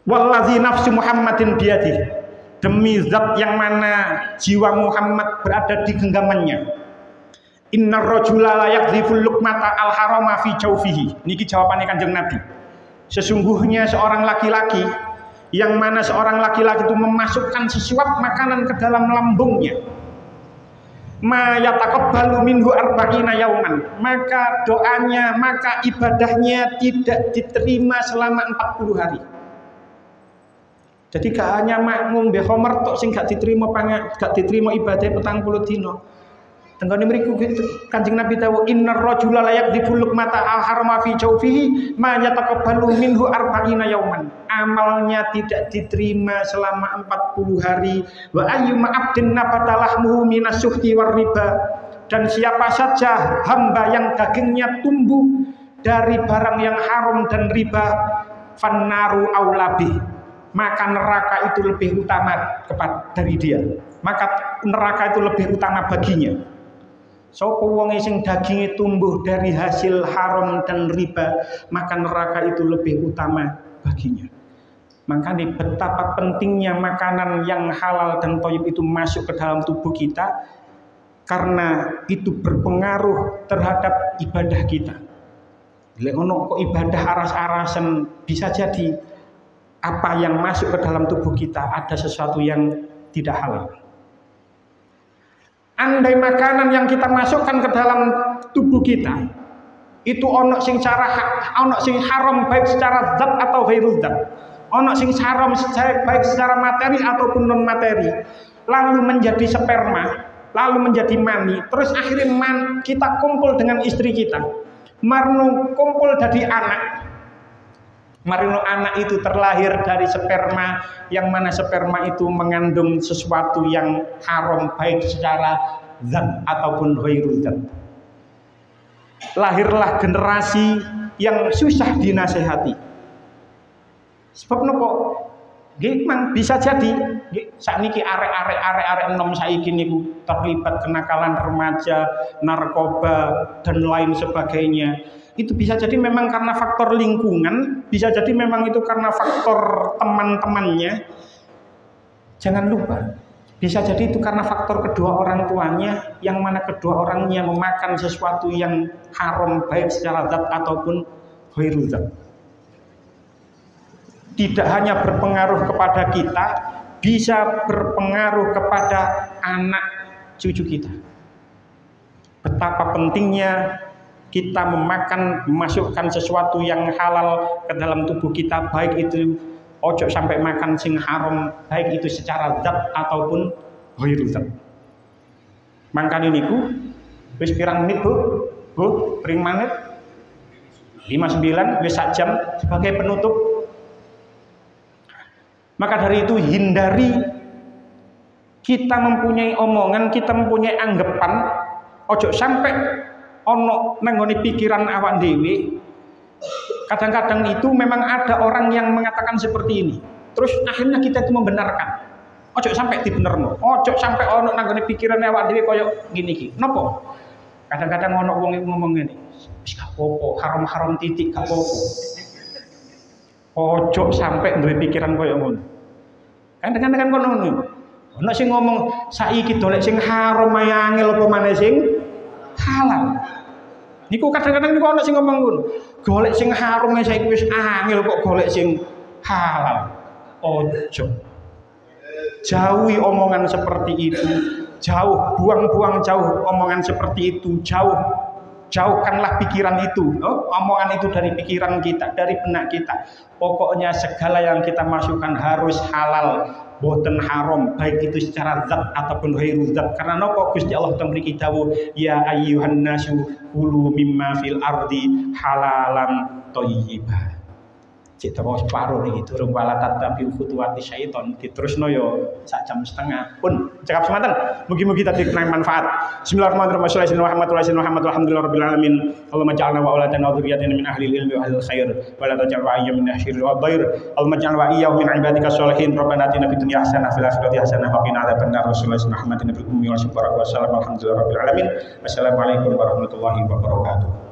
Wallazi nafsu Muhammadin biyadih. Demi zat yang mana jiwa Muhammad berada di genggamannya. Innar rajula la yakdziful luqmata al harama fi jawfihi. Niki jawabannya Kanjeng Nabi. Sesungguhnya seorang laki-laki yang mana seorang laki-laki itu memasukkan sesuap makanan ke dalam lambungnya. Ma yataqabbalu minhu arba'ina yauman. Maka doanya, maka ibadahnya tidak diterima selama 40 hari. Jadi gak hanya makmum be khomer tok sing gak diterima ibadah 40 dina. Tenggone mriku Kanjeng Nabi tahu innar rajula la yakdziful luqmata al harama fi jawfihi ma yataqabbalu minhu arba'ina yauman. Amalnya tidak diterima selama 40 hari. Wa ayyuma abdin nabatalahmuhu minas suhti war riba. Dan siapa saja hamba yang dagingnya tumbuh dari barang yang haram dan riba, fannaru aulabi. Maka neraka itu lebih utama dari dia. Maka neraka itu lebih utama baginya. Sapa wong sing daginge tumbuh dari hasil haram dan riba, maka neraka itu lebih utama baginya. Makanya betapa pentingnya makanan yang halal dan thayyib itu masuk ke dalam tubuh kita, karena itu berpengaruh terhadap ibadah kita. Lek ono kok ibadah aras-arasen, bisa jadi apa yang masuk ke dalam tubuh kita ada sesuatu yang tidak halal. Andai makanan yang kita masukkan ke dalam tubuh kita itu ono sing haram baik secara zat atau ghairul zat, ono sing haram baik secara materi ataupun non materi, lalu menjadi sperma, lalu menjadi mani, terus akhirnya kita kumpul dengan istri kita, marno kumpul jadi anak. Marino anak itu terlahir dari sperma yang mana sperma itu mengandung sesuatu yang haram baik secara zat ataupun ghairul zat. Lahirlah generasi yang susah dinasehati. Sebab nopo? Nggih mang bisa jadi sakniki arek-arek enom saiki niku terlibat kenakalan remaja, narkoba dan lain sebagainya. Itu bisa jadi memang karena faktor lingkungan, bisa jadi memang itu karena faktor teman-temannya. Jangan lupa, bisa jadi itu karena faktor kedua orang tuanya, yang mana kedua orangnya memakan sesuatu yang haram baik secara zat ataupun ghairul zat. Tidak hanya berpengaruh kepada kita, bisa berpengaruh kepada anak cucu kita. Betapa pentingnya kita memasukkan sesuatu yang halal ke dalam tubuh kita, baik itu ojo sampai makan sing haram, baik itu secara zat ataupun ghairul zat. Mangkane niku Wis pirang menit, Bu? Bu, pring menit? 59 wis sak jam sebagai penutup. Maka dari itu hindari kita mempunyai omongan, kita mempunyai anggapan, ojo sampai ono nanggone pikiran awak dhewe. Kadang-kadang itu memang ada orang yang mengatakan seperti ini. Terus akhirnya kita itu membenarkan. Ojo sampai dibenerno. Ojo sampai ono nanggone pikiran awak dhewe koyo gini iki. Napa? Kadang-kadang ono wong ngomong ngene. Wis gak apa-apa, haram-haram titik gak apa-apa. Ojo sampai duwe pikiran koyo ngono. Kadang-kadang kono ngono. Ono sing ngomong saiki dolek sing haram ae angel apa maneh sing halal. Niku kadang-kadang niku ono sing ngomong ngono. Golek sing haram ae saiki wis angel kok golek sing halal. Ojo. Jauhi omongan seperti itu. Jauh, buang-buang jauh omongan seperti itu. Jauhkanlah pikiran itu. Omongan itu dari pikiran kita, dari benak kita. Pokoknya segala yang kita masukkan harus halal, boten haram, baik itu secara zat ataupun ghairu zat. Karena napa Gusti Allah teng mriki dawuh, ya ayyuhan nasu kulu mimma fil ardi halalan thayyiban. Cek terus separuh nih durung wala tatabi khutuwati syaiton diterusno yo sak jam setengah pun cekap semanten mugi-mugi tadi kena manfaat. Bismillahirrahmanirrahim. Alhamdulillahirabbil alamin. Allahumma ja'alna wa auladana wa dzurriyyatina min ahli ilmi wa ahli khair wa la taj'al wa'iyya min asyirri wa dhair. Allahumma ja'al wa'iyya min ibadika sholihin. Rabbana atina fid dunya hasanah fil akhirati hasanah wa qina adzabannar. Rasulullah Muhammadin bil ummi wal syukur wa salam alhamdulillahirabbil alamin. Wassalamualaikum warahmatullahi wabarakatuh.